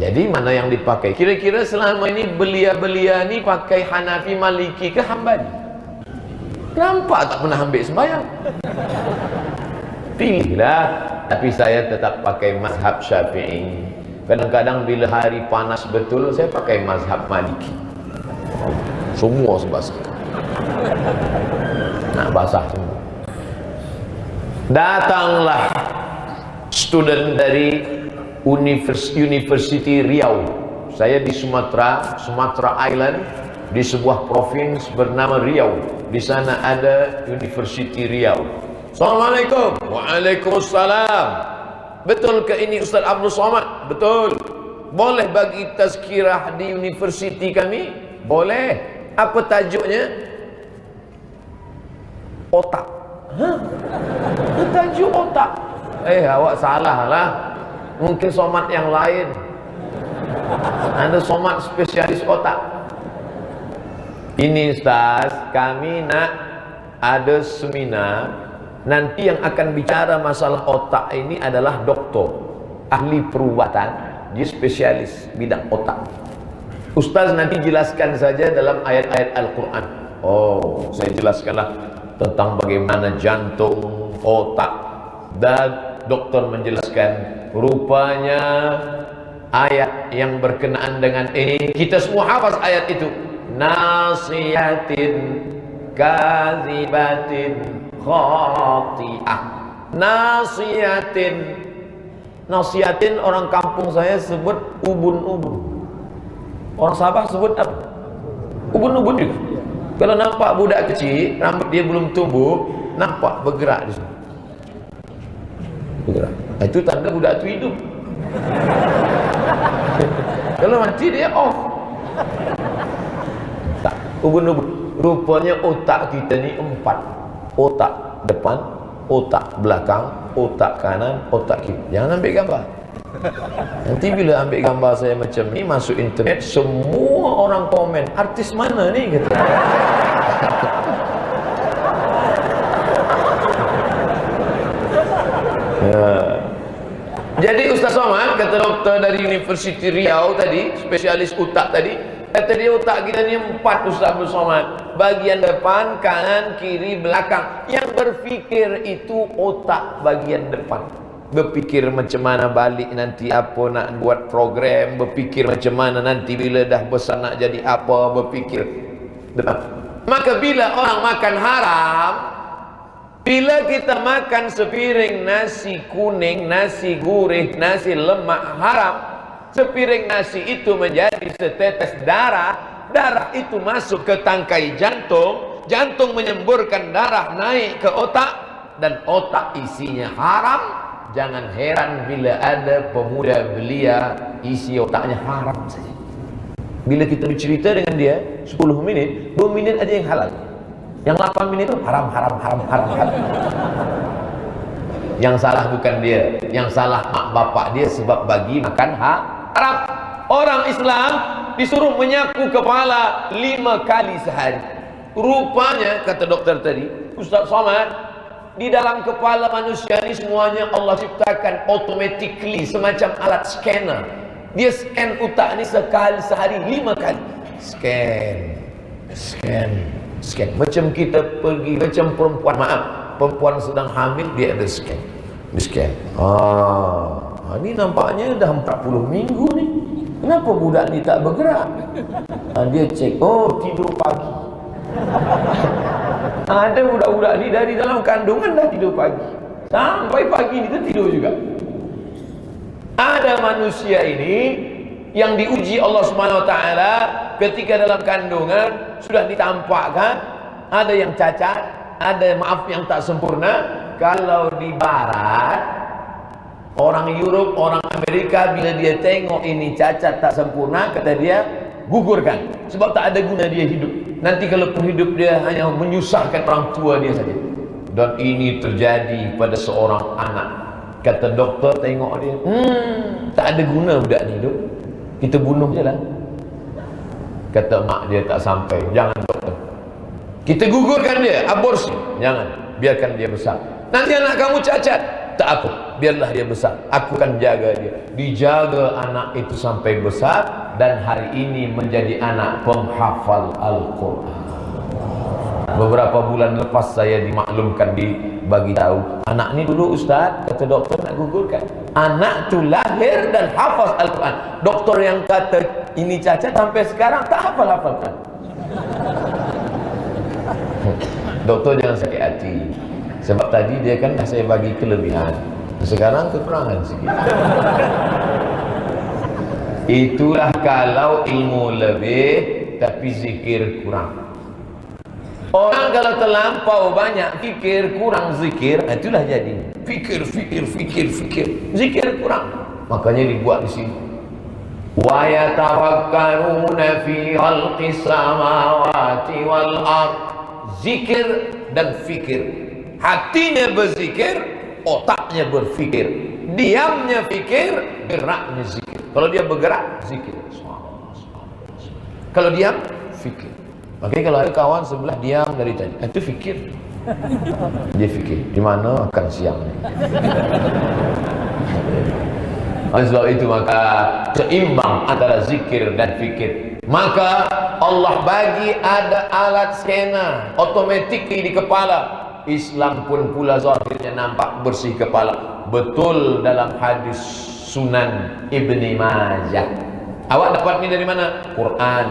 Jadi mana yang dipakai? Kira-kira selama ini belia-belia ni pakai Hanafi, Maliki ke Hambali? Nampak tak pernah ambil sembahyang. Pilihlah. Tapi saya tetap pakai mazhab Syafi'i. Kadang-kadang bila hari panas betul, saya pakai mazhab Maliki. Semua sebasah. Nak basah semua. Datanglah student dari University Riau. Saya di Sumatera Island, di sebuah provinsi bernama Riau. Di sana ada University Riau. Assalamualaikum. Waalaikumsalam. Betul ke ini Ustaz Abdul Somad? Betul. Boleh bagi tazkirah di universiti kami? Boleh. Apa tajuknya? Otak. Tajuk otak. Awak salah lah. Mungkin somad yang lain. Ada somad spesialis otak. Ini Ustaz, kami nak ada seminar. Nanti yang akan bicara masalah otak ini adalah doktor, ahli perubatan, dia spesialis bidang otak. Ustaz nanti jelaskan saja dalam ayat-ayat Al-Quran. Oh, saya jelaskanlah tentang bagaimana jantung, otak. Dan doktor menjelaskan, rupanya ayat yang berkenaan dengan ini, kita semua hafaz ayat itu. Nasiyatin kazibatin khati'ah. Nasiyatin orang kampung saya sebut ubun-ubun. Orang Sabah sebut apa? Ubun-ubun juga. Kalau nampak budak kecil, rambut dia belum tumbuh, nampak bergerak di sini. Bergerak. Itu tanda budak itu hidup. Kalau mati dia off. Tak, ubun-ubun. Rupanya otak kita ni 4. Otak depan, otak belakang, otak kanan, otak kiri. Jangan ambil gambar. Nanti bila ambil gambar saya macam ni, masuk internet, semua orang komen, artis mana ni? Kata. Jadi Ustaz Somad, kata doktor dari University Riau tadi, spesialis otak tadi, kata dia otak kita ni 4 Ustaz Abdul Somad. Bagian depan, kanan, kiri, belakang. Yang berfikir itu otak bagian depan. Berfikir macam mana balik nanti apa nak buat program. Berfikir macam mana nanti bila dah besar nak jadi apa. Berfikir depan. Maka bila orang makan haram, bila kita makan sepiring nasi kuning, nasi gurih, nasi lemak haram, sepiring nasi itu menjadi setetes darah. Darah itu masuk ke tangkai jantung, jantung menyemburkan darah naik ke otak, dan otak isinya haram, jangan heran bila ada pemuda belia isi otaknya haram saja. Bila kita bercerita dengan dia 10 minit, 2 minit aja yang halal, yang 8 menit itu haram. Yang salah bukan dia, yang salah mak bapak dia sebab bagi makan haram. Orang Islam disuruh menyapu kepala 5 kali sehari. Rupanya kata dokter tadi, Ustaz Somad, di dalam kepala manusia ini semuanya Allah ciptakan automatically semacam alat scanner. Dia scan otak ni sekali sehari 5 kali. Scan. Macam kita pergi, macam perempuan, perempuan sedang hamil, dia ada scan. Ini nampaknya dah 40 minggu ni. Kenapa budak ni tak bergerak? Dia cek, tidur pagi. Ada budak-budak ni dari dalam kandungan dah tidur pagi, sampai pagi ni tu tidur juga. Ada manusia ini yang diuji Allah Subhanahu Wa Taala ketika dalam kandungan sudah ditampakkan ada yang cacat, ada yang tak sempurna. Kalau di barat, orang Europe, orang Amerika, bila dia tengok ini cacat tak sempurna, kata dia gugurkan, sebab tak ada guna dia hidup. Nanti kalau hidup dia hanya menyusahkan orang tua dia saja. Dan ini terjadi pada seorang anak. Kata doktor tengok dia, tak ada guna budak ni hidup, kita bunuh je lah. Kata mak dia tak sampai, jangan doktor, kita gugurkan dia, aborsi. Jangan, biarkan dia besar. Nanti anak kamu cacat, tak apa, biarlah dia besar, aku akan jaga dia. Dijaga anak itu sampai besar, dan hari ini menjadi anak penghafal Al-Quran. Beberapa bulan lepas saya dimaklumkan, dibagi tahu, anak ni dulu Ustaz, kata doktor nak gugurkan. Anak tu lahir dan hafaz Al-Quran. Doktor yang kata ini cacat sampai sekarang tak hafal-hafalkan. Doktor jangan sakit hati, sebab tadi dia kan saya bagi kelebihan, sekarang kekurangan sikit. Itulah kalau ilmu lebih tapi zikir kurang. Orang kalau terlampau banyak fikir, kurang zikir, itulah jadi fikir, zikir kurang. Makanya dibuat di sini, wa yatafakkaruna fi khalqis samawati wal ard. Zikir dan fikir. Hatinya berzikir, otaknya berfikir. Diamnya fikir, geraknya zikir. Kalau dia bergerak, zikir. Kalau diam, fikir. Makanya kalau ada kawan sebelah diam dari tadi, itu fikir. Dia fikir, di mana akan siang ni. Sebab itu maka seimbang antara zikir dan fikir. Maka Allah bagi ada alat scanner otomatik di kepala. Islam pun pula zahirnya nampak bersih kepala. Betul dalam hadis Sunan Ibni Majah. Awak dapat ni dari mana? Quran.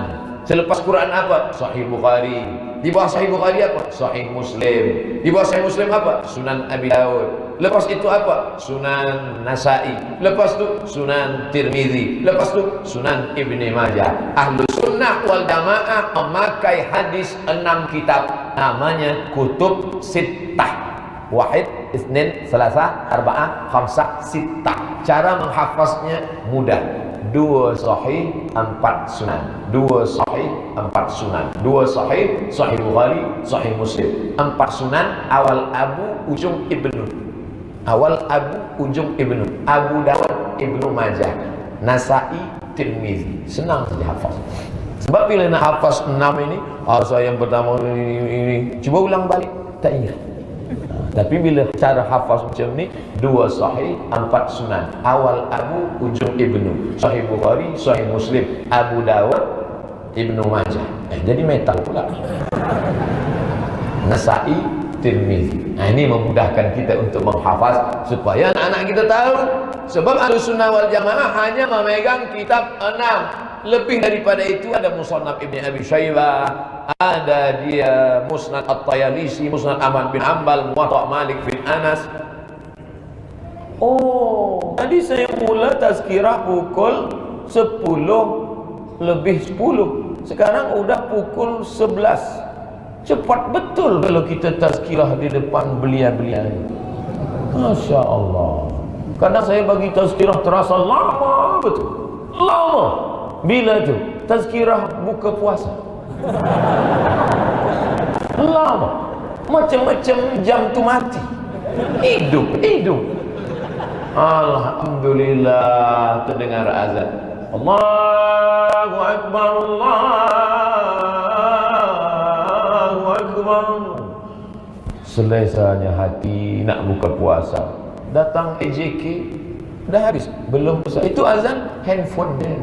Selepas Quran apa? Sahih Bukhari. Di bawah Sahih Bukhari apa? Sahih Muslim. Di bawah Sahih Muslim apa? Sunan Abi Daud. Lepas itu apa? Sunan Nasa'i. Lepas itu Sunan Tirmizi. Lepas itu Sunan Ibni Majah. Ahlu Sunnah wal Jamaah memakai hadis 6 kitab, namanya kutub sittah. Wahid, Isnin, Selasa, Arba'ah, Khamsah, Sittah. Cara menghafaznya mudah. 2 sahih, 4 sunan. 2 sahih, 4 sunan. 2 sahih, Sahih Bukhari, Sahih Muslim. 4 sunan, awal Abu, ujung Ibnu. Awal Abu, ujung Ibnu. Abu Dawud, Ibnu Majah, Nasa'i, Tirmizi. Senang saja hafaz. Sebab bila nak hafaz 6 ini, saya yang pertama ini, cuba ulang balik, tak ingat. Tapi bila cara hafaz macam ni, 2 sahih, 4 sunan. Awal Abu, ujung Ibnu. Sahih Bukhari, Sahih Muslim, Abu Dawud, Ibnu Majah. Jadi metal pula. Nasa'i, Tirmizi. Ini memudahkan kita untuk menghafaz supaya anak-anak kita tahu. Sebab Ahlussunnah wal Jamaah hanya memegang kitab 6. Lebih daripada itu ada Musannaf Ibni Abi Syaibah, ada dia Musnad At-Tayalisi, Musnad Ahmad bin Hanbal, Muwatta Malik bin Anas. Tadi saya mula tazkirah pukul 10 lebih 10. Sekarang udah pukul 11. Cepat betul kalau kita tazkirah di depan belia-belia. Masya Allah. Kadang saya bagi tazkirah terasa lama betul. Lama. Bila tu? Tazkirah buka puasa. Lama. Macam-macam jam tu mati. Hidup. Alhamdulillah terdengar azan. Allahu Akbar, Allahu Akbar. Selesanya hati nak buka puasa. Datang EJK, dah habis. Belum selesai. Itu azan handphone dia.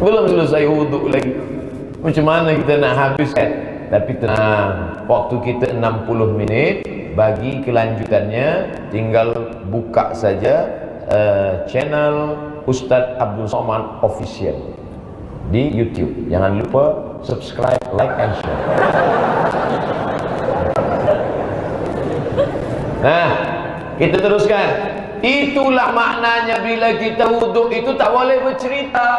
Belum selesai wuduk lagi. Macam mana kita nak habiskan? Tapi tenang, waktu kita 60 minit. Bagi kelanjutannya tinggal buka saja channel Ustaz Abdul Somad Official di YouTube. Jangan lupa subscribe, like and share. Nah, kita teruskan. Itulah maknanya bila kita wuduk itu tak boleh bercerita.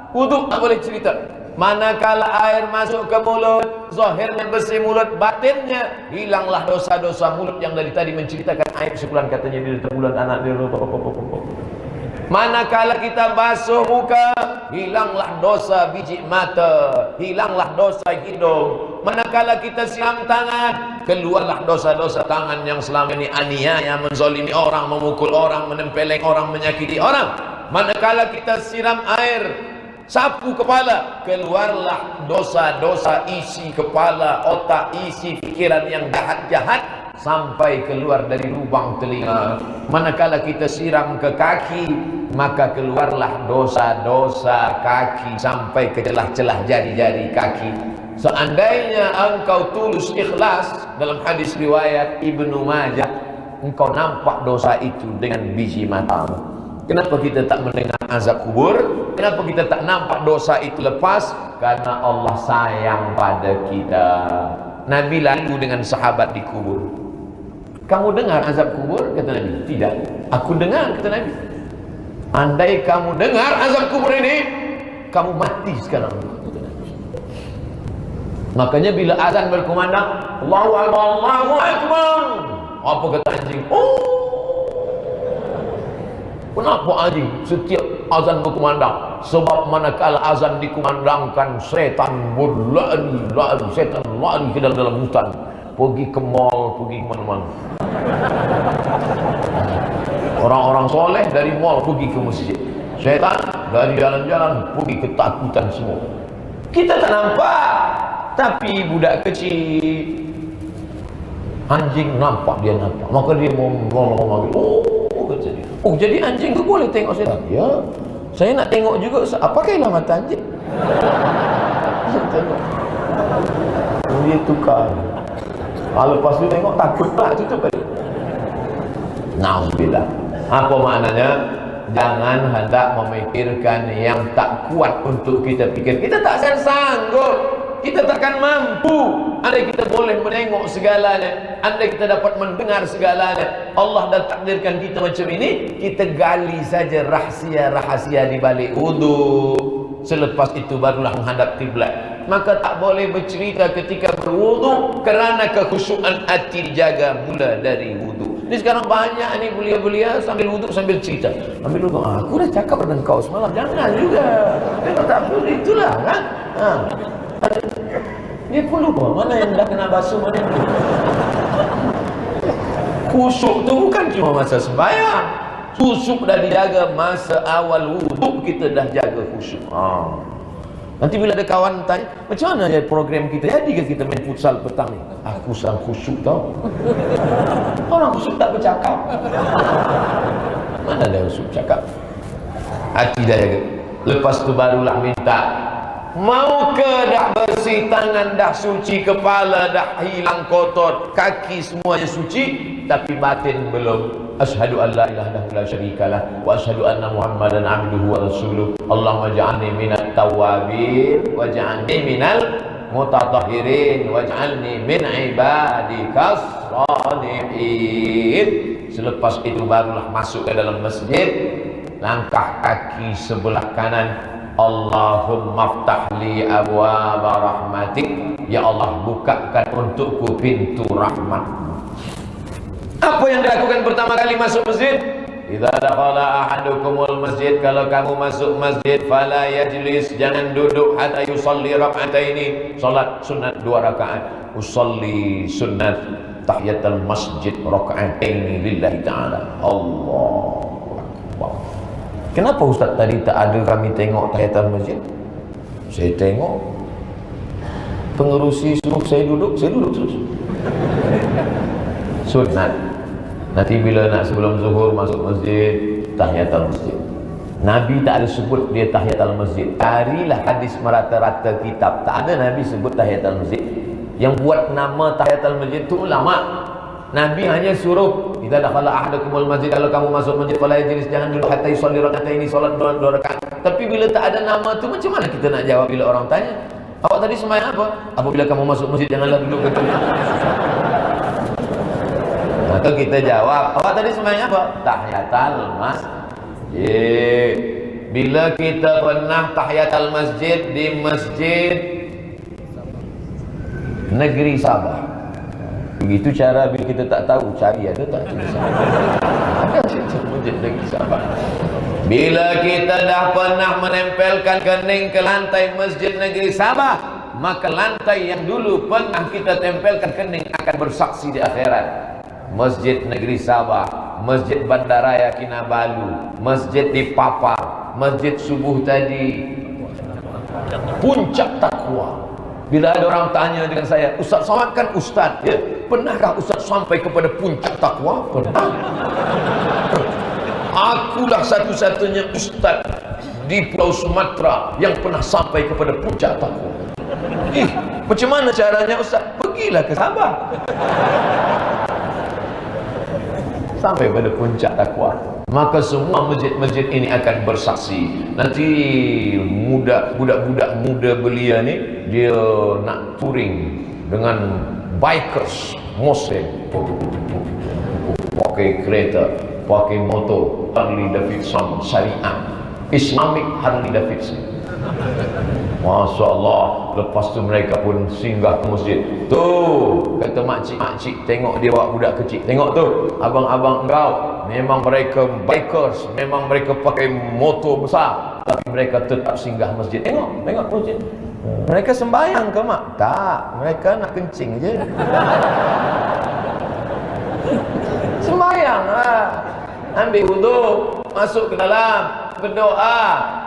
Wuduk tak boleh cerita. Manakala air masuk ke mulut, zahirnya bersih mulut, batinnya hilanglah dosa-dosa mulut yang dari tadi menceritakan aib sebulan katanya dia terbulan anak dia. Manakala kita basuh muka, hilanglah dosa biji mata, hilanglah dosa hidung. Manakala kita siram tangan, keluarlah dosa-dosa tangan yang selama ini aniaya, menzalimi orang, memukul orang, menempeleng orang, menyakiti orang. Manakala kita siram air, sapu kepala, keluarlah dosa-dosa isi kepala, otak, isi pikiran yang jahat-jahat sampai keluar dari lubang telinga. Manakala kita siram ke kaki, maka keluarlah dosa-dosa kaki sampai ke celah-celah jari-jari kaki. Seandainya engkau tulus ikhlas, dalam hadis riwayat Ibnu Majah, engkau nampak dosa itu dengan biji matamu. Kenapa kita tak mendengar azab kubur? Kenapa kita tak nampak dosa itu lepas? Karena Allah sayang pada kita. Nabi lalu dengan sahabat di kubur. Kamu dengar azab kubur? Kata Nabi. Tidak. Aku dengar, kata Nabi. Andai kamu dengar azab kubur ini, kamu mati sekarang, kata Nabi. Makanya bila azan berkumandang, Allahu Akbar, Allahu Akbar, apa kata anjing? Oh, kenapa anjing setiap azan berkumandang? Sebab manakala azan dikumandangkan, setan berlari, setan lari ke dalam hutan, pergi ke mall, pergi ke mana-mana. Orang-orang soleh dari mall pergi ke masjid, setan dari jalan-jalan pergi ketakutan semua. Kita tak nampak, tapi budak kecil, anjing nampak, dia nampak, maka dia mau ngomong, oh jadi anjing tu boleh tengok setan? Ya, saya nak tengok juga. Pakailah mata anjing. Dia tukar. Lepas tu tengok takut pula, tutup balik. Nauzubillah. Apa maknanya? Jangan hendak memikirkan yang tak kuat untuk kita pikir. Kita tak akan sanggup, kita takkan mampu. Andai kita boleh menengok segalanya, andai kita dapat mendengar segalanya, Allah dah takdirkan kita macam ini, kita gali saja rahsia-rahsia di balik wudu. Selepas itu barulah menghadap kiblat. Maka tak boleh bercerita ketika berwudu, kerana kekhusyuan hati dijaga mula dari wudu. Ini sekarang banyak ni belia-belia sambil wudu sambil cerita. Ambil wudu, aku dah cakap dengan kau semalam, jangan juga. Memang tak boleh, itulah kan. Dia pun lupa mana yang dah kena basuh, mana yang belum. Khusyuk tu bukan cuma masa sembahyang. Khusyuk dah dijaga masa awal wudu, kita dah jaga khusyuk. Nanti bila ada kawan tanya, macam mana program kita jadi ke kita main futsal petang ni? Aku sang khusyuk tau. Orang khusyuk tak bercakap. Mana ada khusyuk cakap? Hati dah jaga. Lepas tu barulah minta, mau ke dah bersih, tangan dah suci, kepala dah hilang kotor, kaki semuanya suci, tapi batin belum. Asyhadu an la ilaha illallah syarikalah wa asyhadu anna Muhammadan abduhu wa rasuluh. Allahumma ja'alni minat tawabin waj'alni minal mutatahhirin waj'alni min ibadikas shalihin. Selepas itu barulah masuk ke dalam masjid. Langkah kaki sebelah kanan Allahumma ftahli abwaaba rahmatik, ya Allah bukakan untukku pintu rahmat. Apa yang dilakukan pertama kali masuk masjid? Idza dakhala ahadukumul masjid, kalau kamu masuk masjid, fala yajlis, jangan duduk, hatta yusalli rak'ataini, salat sunat 2 rakaat. Usalli sunnat tahiyatul masjid rak'ataini lillahi ta'ala. Allahu akbar. Kenapa Ustaz tadi tak ada kami tengok tahiyatul masjid? Saya tengok pengerusi suruh saya duduk terus. Sunat. Nanti bila nak sebelum zuhur masuk masjid, tahiyatul masjid. Nabi tak ada sebut dia tahiyatul masjid. Carilah hadis merata-rata kitab, tak ada Nabi sebut tahiyatul masjid. Yang buat nama tahiyatul masjid tu ulama. Nabi hanya suruh, idza dakhala ahadukumul masjid, kalau kamu masuk masjid, fala yajlis, jangan duduk hatta yusalli rak'ataini, salat 2 rakaat. Tapi bila tak ada nama tu, macam mana kita nak jawab bila orang tanya, awak tadi sembahyang apa? Apabila kamu masuk masjid, janganlah duduk ke tempat. Maka kita jawab, awak tadi sembahyang apa? Tahiyatul masjid. Bila kita pernah tahiyatul masjid di masjid negeri Sabah. Begitu cara bila kita tak tahu, cari ada tak cerita Sabah. Ada cerita masjid negeri Sabah. Bila kita dah pernah menempelkan kening ke lantai masjid negeri Sabah, maka lantai yang dulu pernah kita tempelkan kening akan bersaksi di akhirat. Masjid negeri Sabah, Masjid Bandaraya Kinabalu, Masjid di Papar, Masjid Subuh tadi, puncak takwa. Bila ada orang tanya dengan saya, Ustaz Somad kan Ustaz, ya, pernahkah Ustaz sampai kepada puncak takwa? Pernah. Akulah satu-satunya Ustaz di Pulau Sumatera yang pernah sampai kepada puncak takwa. Macam mana caranya Ustaz? Pergilah ke Sabah. Sampai pada puncak takwa. Maka semua masjid-masjid ini akan bersaksi. Nanti budak-budak muda belia ni, dia nak touring dengan bikers Muslim, pakai kereta, pakai motor Harley Davidson syariah, Islamic Harley Davidson. Masya Allah. Lepas tu mereka pun singgah ke masjid. Tuh, kata makcik-makcik, tengok dia bawa budak kecil. Tengok tu, abang-abang engkau, memang mereka bikers, memang mereka pakai motor besar, tapi mereka tetap singgah masjid. Tengok masjid. Mereka sembahyang ke mak? Tak, mereka nak kencing je. Sembahyang lah. Ambil wuduk, masuk ke dalam, berdoa.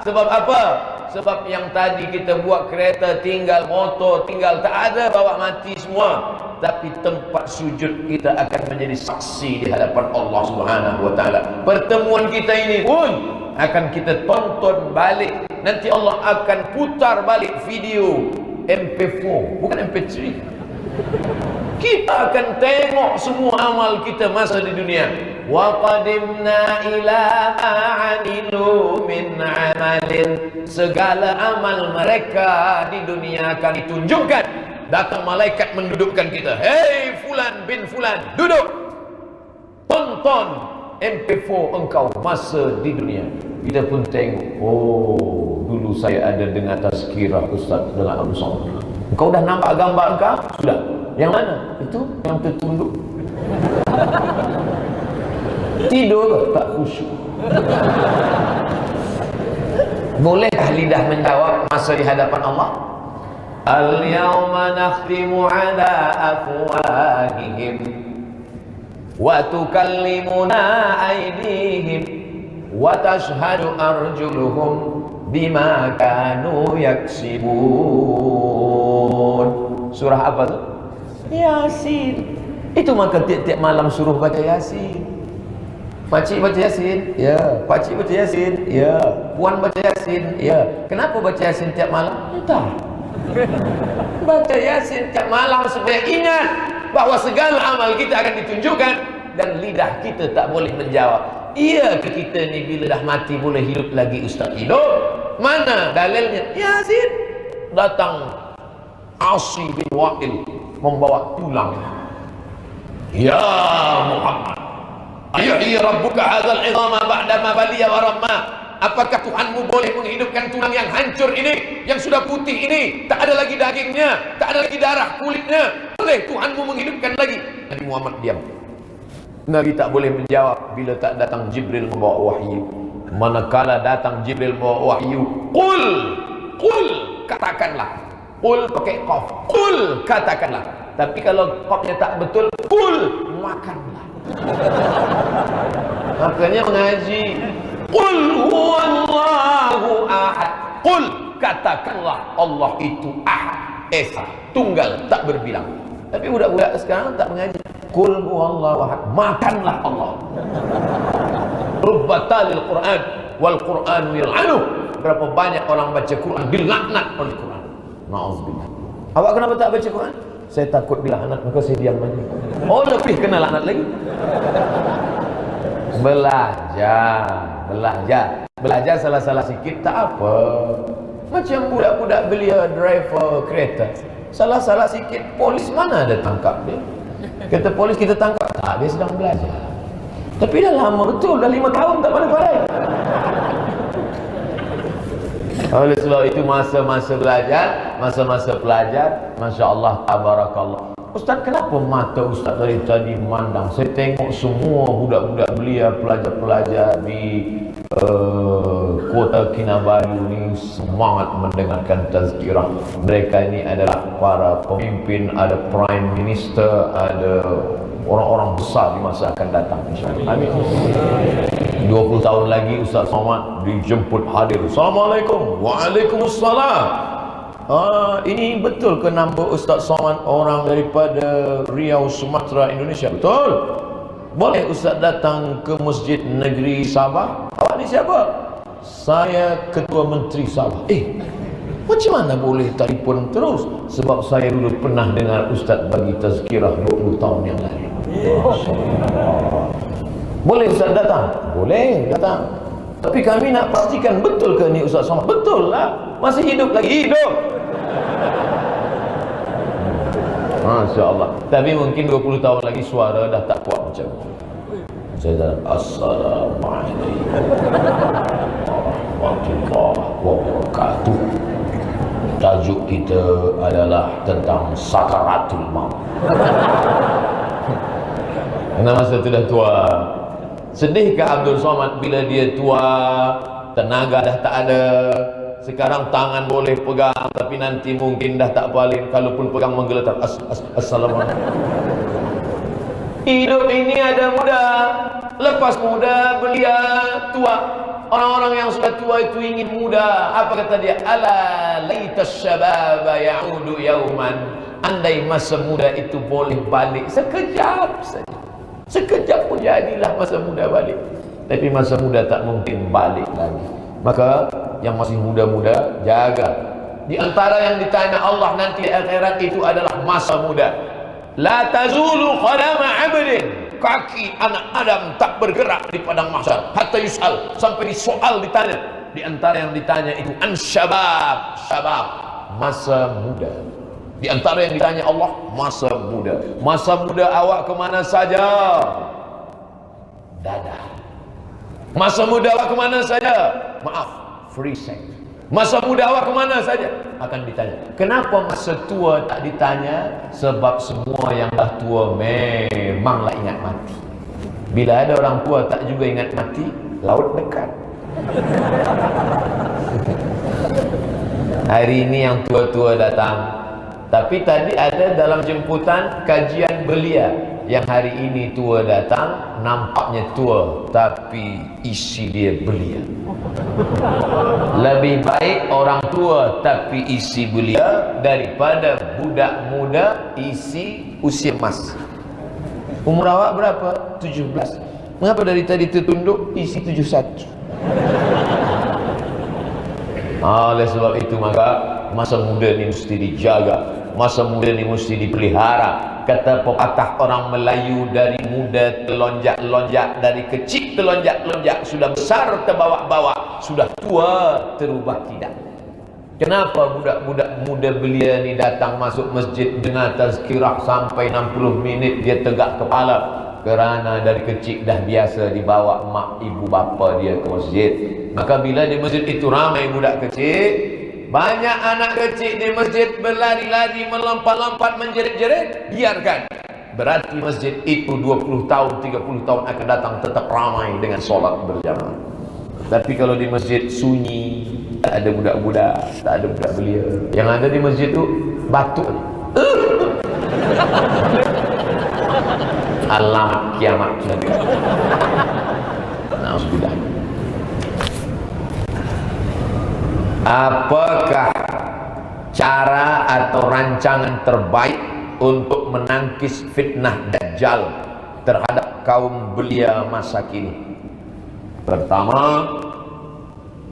Sebab apa? Sebab yang tadi kita buat kereta, tinggal motor, tinggal tak ada, bawa mati semua. Tapi tempat sujud kita akan menjadi saksi di hadapan Allah Subhanahu wa taala. Pertemuan kita ini pun akan kita tonton balik. Nanti Allah akan putar balik video MP4, bukan MP3. Kita akan tengok semua amal kita masa di dunia. Wa qadimna ila ma'amilu min amalin. Segala amal mereka di dunia akan ditunjukkan. Datang malaikat mendudukkan kita. Hei fulan bin fulan, duduk. Tonton MP4 engkau masa di dunia. Kita pun tengok, oh dulu saya ada dengar tazkirah Ustaz dengan Abu Somad. Engkau dah nampak gambar engkau? Sudah. Yang mana? Itu yang tertunduk. Tidur ke? Tak khusyuk. Bolehkah lidah menjawab masa di hadapan Allah? Al-yawma nakhtimu ala afwahihim wa tukallimuna aydihim wa tashhadu arjuluhum bima kanu yaksibun. Surah apa tu? Yasin. Itu maka tiap-tiap malam suruh baca Yasin. Pakcik baca Yasin? Ya. Pakcik baca Yasin? Ya. Puan baca Yasin? Ya. Kenapa baca Yasin tiap malam? Entah. Baca Yasin tiap malam supaya ingat bahawa segala amal kita akan ditunjukkan dan lidah kita tak boleh menjawab. Iya ke kita ni bila dah mati boleh hidup lagi Ustaz? Hidup. Mana dalilnya? Yasin. Datang Asi bin Wa'il membawa tulang. Ya Muhammad, ayuhi rabbuka hadzal 'idhama ba'da ma baliya wa ramma. apakah Tuhanmu boleh menghidupkan tulang yang hancur ini, yang sudah putih ini, tak ada lagi dagingnya, tak ada lagi darah kulitnya? Boleh Tuhanmu menghidupkan lagi? Nabi Muhammad diam. Nabi tak boleh menjawab bila tak datang Jibril membawa wahyu. Manakala datang Jibril membawa wahyu, Qul, katakanlah. Qul pakai qaf. Qul, katakanlah. Tapi kalau qafnya tak betul, Qul, makanlah. Makanya mengaji. Qul huwallahu ahad. Qul, katakanlah Allah itu ahad, esa, tunggal, tak berbilang. Tapi budak-budak sekarang tak mengaji. Qul huwallahu ahad, makanlah Allah. Rubbatalil Quran wal Quranu yal'anuh. Berapa banyak orang baca Quran dilaknat oleh Quran. Na'udzubillah. Awak kenapa tak baca Quran? Saya takut dilaknat, maka saya diam aja. Oh, lebih kena laknat lagi. Belajar salah-salah sikit tak apa. Macam budak-budak belia driver kereta, salah-salah sikit polis mana ada tangkap dia. Kata polis kita tangkap, tak, dia sedang belajar. Tapi dah lama betul, dah 5 tahun tak pandai-pandai. Oleh sebab itu masa-masa belajar, masa-masa pelajar, Masya Allah, tabarakallah. Ustaz, kenapa mata Ustaz dari tadi memandang? Saya tengok semua budak-budak belia, pelajar-pelajar di Kota Kinabalu ni semangat mendengarkan tazkirah. Mereka ini adalah para pemimpin, ada Prime Minister, ada orang-orang besar di masa akan datang, insyaAllah. Amin. 20 tahun lagi Ustaz Somad dijemput hadir. Assalamualaikum. Waalaikumsalam. Ini betul ke nama Ustaz Somad orang daripada Riau, Sumatera, Indonesia? Betul. Boleh Ustaz datang ke Masjid Negeri Sabah? Awak ni siapa? Saya Ketua Menteri Sabah. Macam mana boleh telefon terus? Sebab saya dulu pernah dengar Ustaz bagi tazkirah 20 tahun yang lalu. Boleh Ustaz datang? Boleh datang. Tapi kami nak pastikan betul ke ni Ustaz Somad? Betul lah. Masih hidup lagi. Hidup. Masya Allah. Tapi mungkin 20 tahun lagi suara dah tak kuat macam tu. Saya dah Assalamualaikum warahmatullahi wabarakatuh. Tajuk kita adalah tentang sakaratul maut. Karena masa tu dah tua. Sedihkah Abdul Somad bila dia tua, tenaga dah tak ada? Sekarang tangan boleh pegang, tapi nanti mungkin dah tak balik. Kalaupun pegang menggeletar. Assalamualaikum. Hidup ini ada muda, lepas muda belia, tua. Orang-orang yang sudah tua itu ingin muda. Apa kata dia? Ala laitas syababa ya'udu yauman. Andai masa muda itu boleh balik sekejap saja. Sekejap pun jadilah masa muda balik. Tapi masa muda tak mungkin balik lagi. Maka yang masih muda-muda, jaga. Di antara yang ditanya Allah nanti di akhirat itu adalah masa muda. La tazulu qadama 'abdin. Kaki anak Adam tak bergerak di padang mahsyar hatta yus'al, sampai disoal, ditanya. Di antara yang ditanya itu syabab, masa muda. Di antara yang ditanya Allah, masa muda. Masa muda awak kemana saja? Dadah. Masa muda awak kemana saja? Maaf, free sex. Masa muda awak kemana saja? Akan ditanya. Kenapa masa tua tak ditanya? Sebab semua yang dah tua memanglah ingat mati. Bila ada orang tua tak juga ingat mati, laut dekat. Hari ini yang tua-tua datang. Tapi tadi ada dalam jemputan kajian belia. Yang hari ini tua datang, nampaknya tua, tapi isi dia belia. Lebih baik orang tua tapi isi belia daripada budak muda isi usia emas. Umur awak berapa? 17. Mengapa dari tadi tertunduk isi 71? Oleh sebab itu maka masa muda ni mesti dijaga. Masa muda ni mesti dipelihara. Kata pepatah orang Melayu, dari muda terlonjak-lonjak, dari kecil terlonjak-lonjak, sudah besar terbawa-bawa, sudah tua terubah tidak. Kenapa budak-budak muda belia ni datang masuk masjid dengar tazkirah sampai 60 minit dia tegak kepala? Kerana dari kecil dah biasa dibawa mak ibu bapa dia ke masjid. Maka bila di masjid itu ramai budak kecil, banyak anak kecil di masjid berlari-lari, melompat-lompat, menjerit-jerit, biarkan. Berarti masjid itu 20 tahun, 30 tahun akan datang tetap ramai dengan solat berjamaah. Tapi kalau di masjid sunyi, tak ada budak-budak, tak ada budak belia. Yang ada di masjid itu batuk. Alamat kiamat. Alhamdulillah. Apakah cara atau rancangan terbaik untuk menangkis fitnah Dajjal terhadap kaum belia masa kini? Pertama,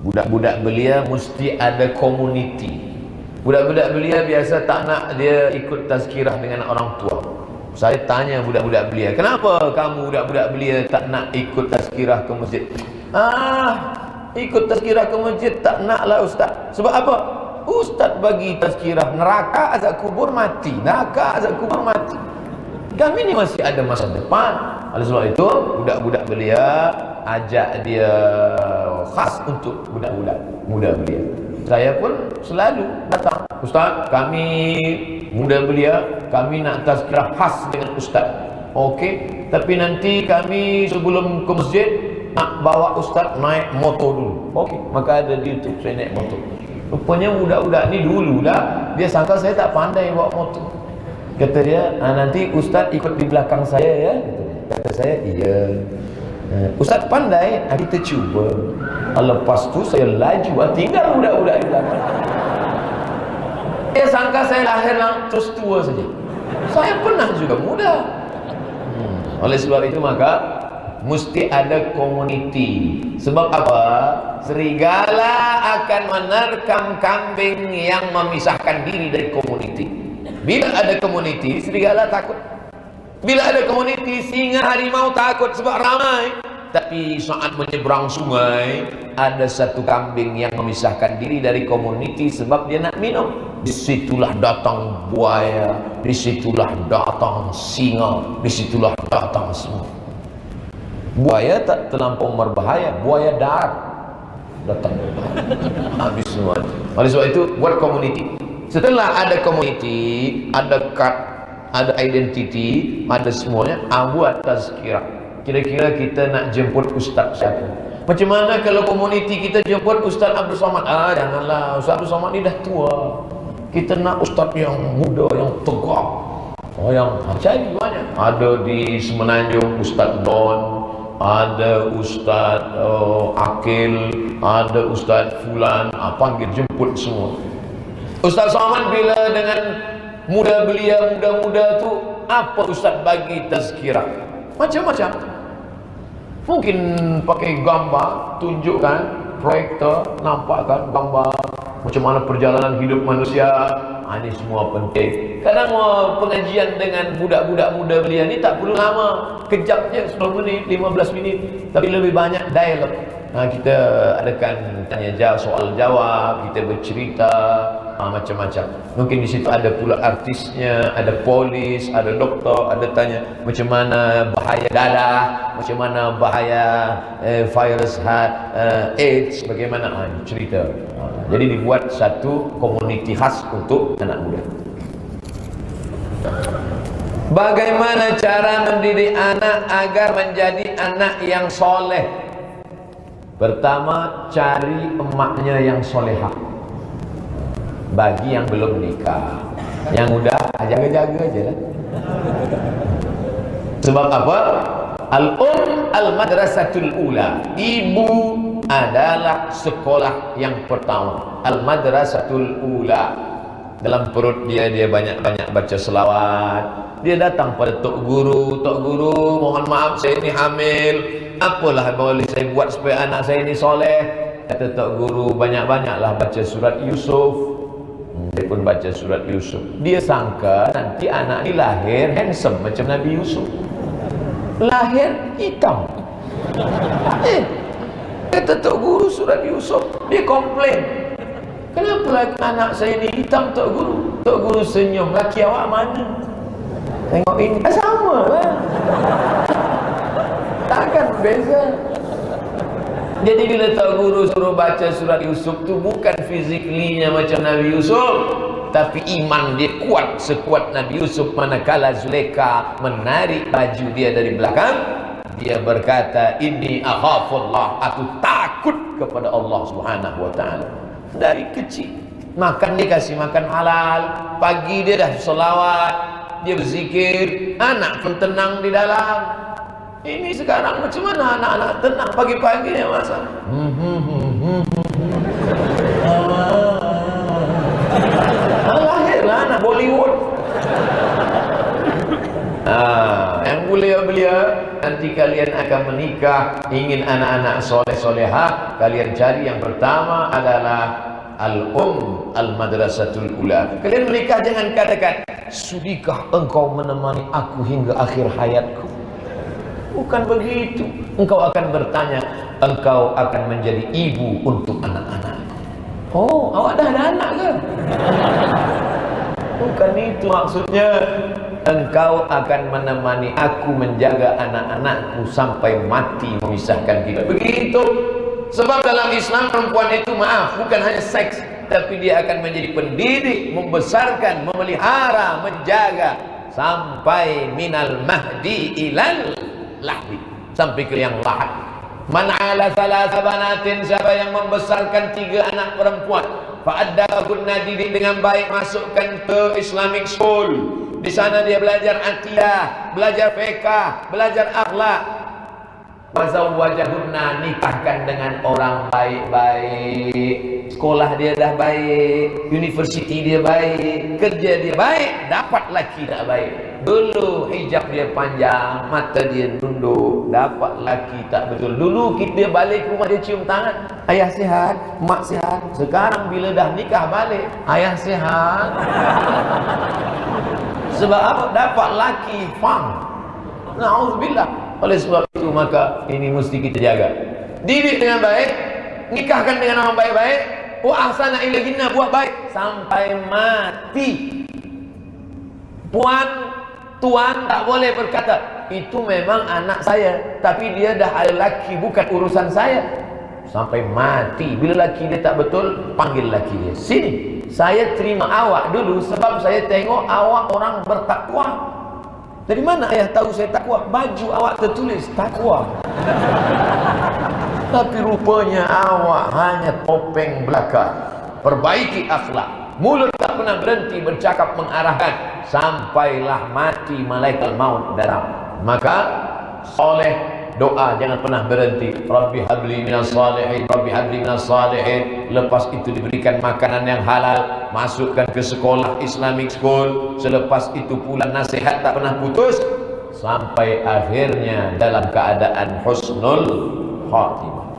budak-budak belia mesti ada komuniti. Budak-budak belia biasa tak nak dia ikut tazkirah dengan orang tua. Saya tanya budak-budak belia, kenapa kamu budak-budak belia tak nak ikut tazkirah ke masjid? Ikut tazkirah ke masjid tak naklah ustaz. Sebab apa? Ustaz bagi tazkirah neraka azab kubur mati, neraka azab kubur mati. Kami ni masih ada masa depan. Oleh sebab itu budak-budak belia ajak dia khas untuk budak-budak muda belia. Saya pun selalu datang, ustaz, kami muda belia, kami nak tazkirah khas dengan ustaz. Okey, tapi nanti kami sebelum ke masjid nak bawa ustaz naik motor dulu. Okey, maka ada di YouTube saya naik motor. Rupanya budak-budak ni dulu dah dia sangka saya tak pandai bawa motor. Kata dia, nanti ustaz ikut di belakang saya ya. Kata saya, iya. Ustaz pandai, kita cuba. Lepas tu saya laju, tinggal budak-budak di belakang. Dia sangka saya lahir terus tua saja. Saya pernah juga muda. Oleh sebab itu maka mesti ada komuniti. Sebab apa? Serigala akan menerkam kambing yang memisahkan diri dari komuniti. Bila ada komuniti, serigala takut. Bila ada komuniti, singa, harimau takut sebab ramai. Tapi saat menyeberang sungai, ada satu kambing yang memisahkan diri dari komuniti sebab dia nak minum. Disitulah datang buaya, disitulah datang singa, disitulah datang semua. Buaya tak terlampau berbahaya, buaya darat datang berbahaya. Habis semua. Oleh sebab itu buat komuniti. Setelah ada komuniti, ada kad, ada identiti, ada semuanya, buat tazkirah. Kira-kira kita nak jemput ustaz siapa? Macam mana kalau komuniti kita jemput Ustaz Abdul Somad? Janganlah, Ustaz Abdul Somad ni dah tua. Kita nak ustaz yang muda, yang tegak. Yang cari banyak. Ada di Semenanjung Ustaz Don, ada Ustaz Akil, ada Ustaz Fulan. Panggil, jemput semua. Ustaz Somad bila dengan muda belia, muda-muda tu, apa Ustaz bagi tazkirah? Macam-macam. Mungkin pakai gambar, tunjukkan, proyektor, nampakkan gambar macam mana perjalanan hidup manusia. Ini semua penting. Kadang pengajian dengan budak-budak muda belia ni tak perlu lama, kejap je, 10 minit, 15 minit, tapi lebih banyak dialog. Kita adakan tanya jawab, soal jawab, kita bercerita macam-macam. Mungkin di situ ada pula artisnya, ada polis, ada doktor, ada tanya macam mana bahaya dadah, macam mana bahaya virus AIDS, bagaimana cerita. Jadi dibuat satu komuniti khas untuk anak muda. Bagaimana cara mendidik anak agar menjadi anak yang soleh? Pertama, cari emaknya yang solehah. Bagi yang belum nikah, yang udah jaga-jaga aja lah. Sebab apa? Al-madrasatul ula. Ibu adalah sekolah yang pertama. Al-madrasatul ula. Dalam perut dia banyak-banyak baca selawat. Dia datang pada Tok Guru, Tok Guru, mohon maaf saya ini hamil. Apalah boleh saya buat supaya anak saya ini soleh? Kata Tok Guru, banyak-banyaklah baca surat Yusuf. Dia pun baca surat Yusuf. Dia sangka nanti anak ini lahir handsome macam Nabi Yusuf. Lahir hitam. Kata Tok Guru surat Yusuf. Dia komplain, kenapa anak saya ini hitam Tok Guru? Tok Guru senyum, laki awak mana? Tengok ini, sama lah. Beza. Jadi bila tak guru suruh baca surat Yusuf tu bukan fiziklinya macam Nabi Yusuf, tapi iman dia kuat sekuat Nabi Yusuf. Manakala Zulaikha menarik baju dia dari belakang, dia berkata, inni akhafullah, aku takut kepada Allah Subhanahu wa ta'ala. Dari kecil makan, dia kasih makan halal, pagi dia dah selawat, dia berzikir, anak pun tenang di dalam. Ini sekarang macam mana anak-anak tenang pagi-pagi ya masa? Lahirlah anak Bollywood. Yang belia-belia, nanti kalian akan menikah, ingin anak-anak soleh-solehah, kalian cari yang pertama adalah al-madrasatul ula. Kalian menikah jangan katakan, sudikah engkau menemani aku hingga akhir hayatku? Bukan begitu. Engkau akan bertanya, engkau akan menjadi ibu untuk anak-anak. Oh, awak dah ada anak ke? Bukan itu maksudnya. Engkau akan menemani aku menjaga anak-anakku sampai mati memisahkan kita. Begitu. Sebab dalam Islam perempuan itu bukan hanya seks, tapi dia akan menjadi pendidik, membesarkan, memelihara, menjaga sampai minal mahdi ilal lahdi, sampai ke yang lahat. Man ala thalatha banatin, siapa yang membesarkan 3 anak perempuan, fa'addahunna, didik dengan baik, masukkan ke Islamic school. Di sana dia belajar akidah, belajar fiqh, belajar akhlak. Wazawwajahunna, nikahkan dengan orang baik-baik. Sekolah dia dah baik, universiti dia baik, kerja dia baik, dapat laki tak baik. Dulu hijab dia panjang, mata dia nunduk, dapat laki tak betul. Dulu dia balik rumah dia cium tangan, ayah sihat, mak sihat. Sekarang bila dah nikah balik, ayah sihat. Sebab apa? Dapat laki fang. Na'udzubillah. Oleh sebab itu maka ini mesti kita jaga. Didik dengan baik, nikahkan dengan orang baik-baik, wa ahsana ilaihinna, buat baik sampai mati. Tuan tak boleh berkata, itu memang anak saya, tapi dia dah ada laki, bukan urusan saya. Sampai mati. Bila laki dia tak betul, panggil laki dia, sini, saya terima awak dulu sebab saya tengok awak orang bertakwa. Dari mana ayah tahu saya takwa? Baju awak tertulis takwa. Tapi rupanya awak hanya topeng belaka. Perbaiki akhlak, mulut tak pernah berhenti bercakap mengarahkan, sampailah mati malaikat maut dalam. Maka soleh, doa jangan pernah berhenti. Rabbi habli minas salihin, Rabbi habli minas salihin. Lepas itu diberikan makanan yang halal, masukkan ke sekolah Islamic school. Selepas itu pula nasihat tak pernah putus, sampai akhirnya dalam keadaan husnul khatimah.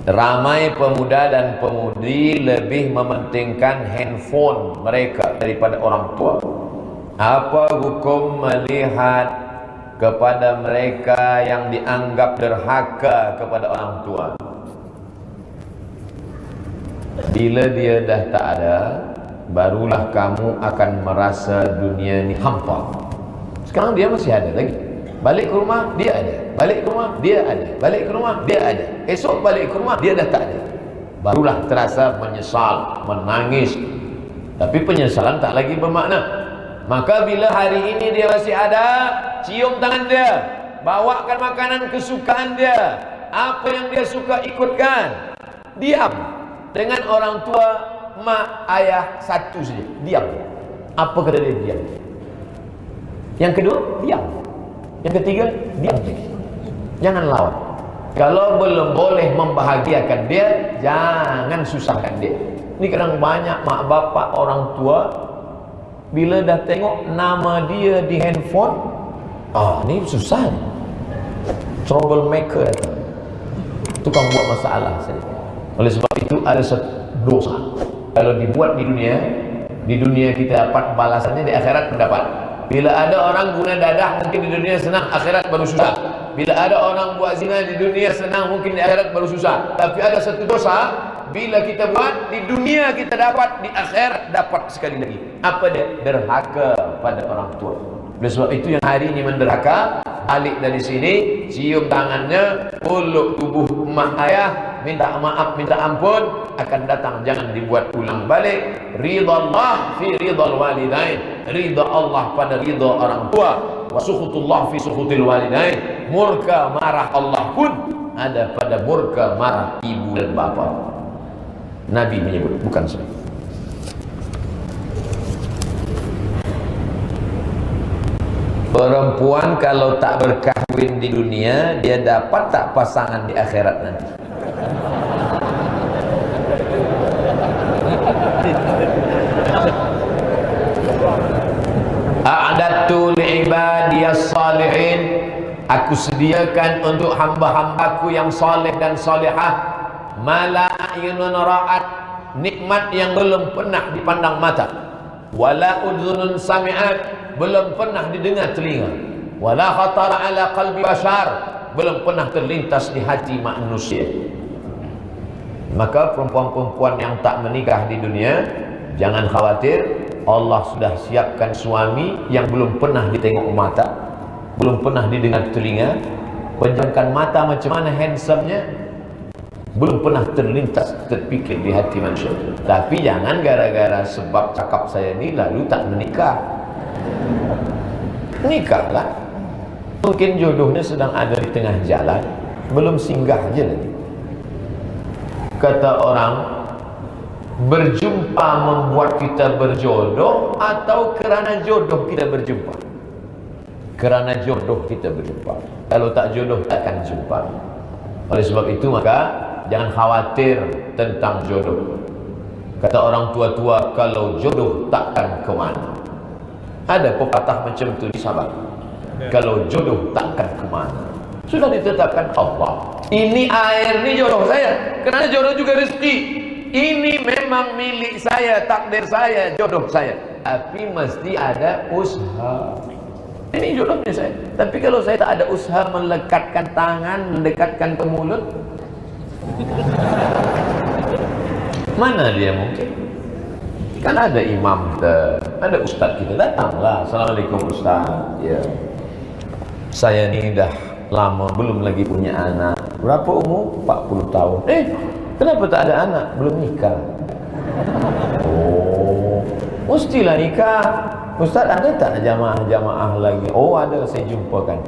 Ramai pemuda dan pemudi lebih mementingkan handphone mereka daripada orang tua. Apa hukum melihat kepada mereka yang dianggap derhaka kepada orang tua? Bila dia dah tak ada, barulah kamu akan merasa dunia ni hampa. Sekarang dia masih ada lagi. Balik ke rumah dia ada, balik ke rumah dia ada, balik ke rumah dia ada. Esok balik ke rumah dia dah tak ada. Barulah terasa menyesal, menangis. Tapi penyesalan tak lagi bermakna. Maka bila hari ini dia masih ada, cium tangan dia, bawakan makanan kesukaan dia, apa yang dia suka ikutkan. Diam. Dengan orang tua, mak, ayah satu saja, diam. Apa kata dia? Diam. Yang kedua, diam. Yang ketiga, diam lagi. Jangan lawan. Kalau belum boleh membahagiakan dia, jangan susahkan dia. Ini kadang banyak mak bapak orang tua, bila dah tengok nama dia di handphone, ni susah, troublemaker, tukang buat masalah saja. Oleh sebab itu ada satu dosa. Kalau dibuat di dunia kita dapat balasannya, di akhirat mendapat. Bila ada orang guna dadah, mungkin di dunia senang, akhirat baru susah. Bila ada orang buat zina di dunia senang, mungkin di akhirat baru susah. Tapi ada satu dosa, bila kita buat di dunia kita dapat, di akhirat dapat sekali lagi. Apa dia? Derhaka pada orang tua. Oleh sebab itu yang hari ini menderhaka, balik dari sini, cium tangannya, peluk tubuh emak ayah, minta maaf, minta ampun, akan datang, jangan dibuat ulang balik. Ridha Allah fi ridhal walidain, ridha Allah pada ridha orang tua, wa sukhutullah fi sukhutil walidain, murka marah Allah pun ada pada murka marah ibu dan bapa. Nabi menyebut, bukan saya. Perempuan kalau tak berkahwin di dunia, dia dapat tak pasangan di akhirat nanti? A'dadtu li'ibadiyas salihin, aku sediakan untuk hamba-hambaku yang saleh dan salihah, mala a'yunun ra'at, nikmat yang belum pernah dipandang mata, wala udhunun sami'at, belum pernah didengar telinga, wala khatara ala qalbi bashar, belum pernah terlintas di hati manusia. Maka perempuan-perempuan yang tak menikah di dunia, jangan khawatir, Allah sudah siapkan suami yang belum pernah ditengok mata, belum pernah didengar telinga, pejamkan mata macam mana handsome-nya, belum pernah terlintas terpikir di hati manusia. Tapi jangan gara-gara sebab cakap saya ni lalu tak menikah. Nikahlah. Mungkin jodohnya sedang ada di tengah jalan, belum singgah aja lagi. Kata orang, berjumpa membuat kita berjodoh atau kerana jodoh kita berjumpa? Kerana jodoh kita berjumpa. Kalau tak jodoh takkan jumpa. Oleh sebab itu maka jangan khawatir tentang jodoh. Kata orang tua-tua, kalau jodoh takkan ke mana. Ada pepatah macam tu di Sabah. Kalau jodoh takkan ke mana. Sudah ditetapkan Allah. Ini air ni jodoh saya. Kerana jodoh juga rezeki. Ini memang milik saya, takdir saya, jodoh saya. Tapi mesti ada usaha. Ini jodohnya saya. Tapi kalau saya tak ada usaha melekatkan tangan, mendekatkan ke mulut, mana dia mungkin? Kan ada imam kita, ada ustaz kita, datanglah. Assalamualaikum ustaz. Ya, saya ni dah lama belum lagi punya anak. Berapa umur? 40 tahun. Kenapa tak ada anak? Belum nikah. Oh, mestilah nikah. Ustaz, ada tak jamaah-jamaah lagi? Oh, ada, saya jumpakan.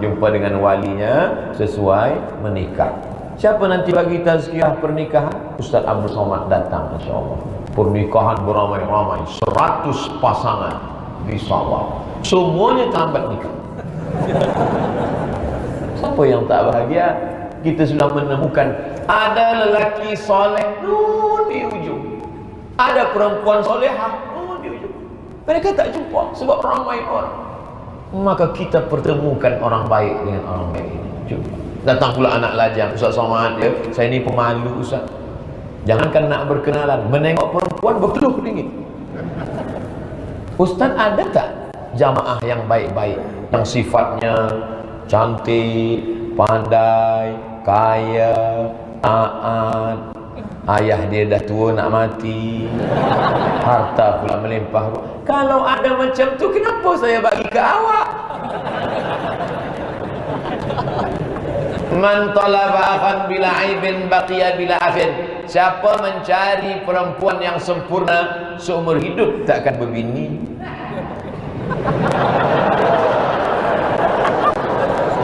Jumpa dengan walinya sesuai menikah. Siapa nanti bagi tazkiyah pernikahan? Ustaz Abdul Somad datang, insya-Allah. Pernikahan beramai-ramai, 100 pasangan di Sabah. Semuanya terlambat nikah. Siapa yang tak bahagia? Kita sudah menemukan ada lelaki soleh di ujung, ada perempuan solehah di ujung. Mereka tak jumpa sebab ramai orang. Maka kita pertemukan orang baik dengan orang baik ini. Jumpa. Datang pula anak lajang, Ustaz Somad, ya, saya ni pemalu Ustaz. Jangankan nak berkenalan, menengok perempuan berkeluh dingin. Ustaz, ada tak jamaah yang baik-baik, yang sifatnya cantik, pandai, kaya, taat, ayah dia dah tua nak mati, harta pula melimpah. Kalau ada macam tu, kenapa saya bagi ke awak? Man talaba akhan bila aibin baqiya bila afin. Siapa mencari perempuan yang sempurna, seumur hidup takkan berbini.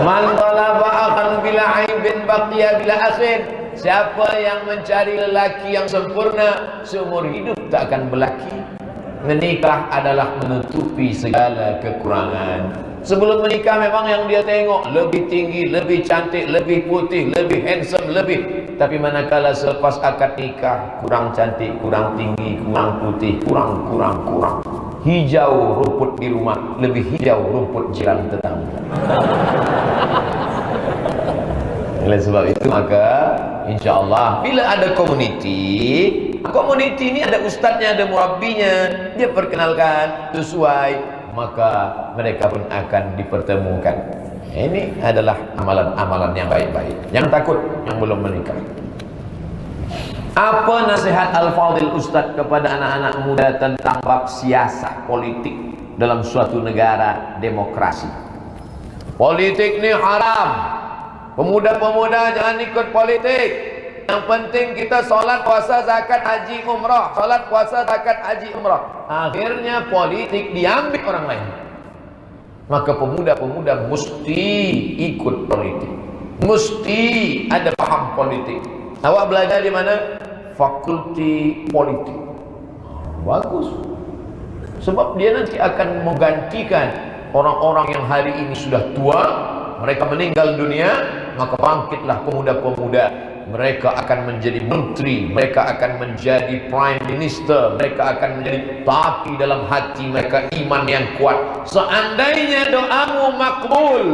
Man talaba akhan bila aibin baqiya bila afin. Siapa yang mencari lelaki yang sempurna, seumur hidup takkan berlaki. Menikah adalah menutupi segala kekurangan. Sebelum menikah memang yang dia tengok lebih tinggi, lebih cantik, lebih putih, lebih handsome, lebih. Tapi manakala selepas akad nikah, kurang cantik, kurang tinggi, kurang putih, kurang. Hijau rumput di rumah, lebih hijau rumput jiran tetangga. Oleh sebab itu maka insya-Allah bila ada komuniti ini ada ustaznya, ada murabbinya, dia perkenalkan sesuai, maka mereka pun akan dipertemukan. Ini adalah amalan-amalan yang baik-baik. Jangan takut yang belum menikah. Apa nasihat Al-Fadhil Ustaz kepada anak-anak muda tentang bab siasat politik dalam suatu negara demokrasi? Politik ni haram. Pemuda-pemuda jangan ikut politik. Yang penting kita solat, puasa, zakat, haji, umrah. Solat, puasa, zakat, haji, umrah. Akhirnya politik diambil orang lain. Maka pemuda-pemuda mesti ikut politik. Mesti ada paham politik. Awak belajar di mana? Fakulti politik. Bagus. Sebab dia nanti akan menggantikan orang-orang yang hari ini sudah tua, mereka meninggal dunia, maka bangkitlah pemuda-pemuda. Mereka akan menjadi menteri, mereka akan menjadi prime minister, mereka akan menjadi, tapi dalam hati mereka iman yang kuat. Seandainya doamu makbul,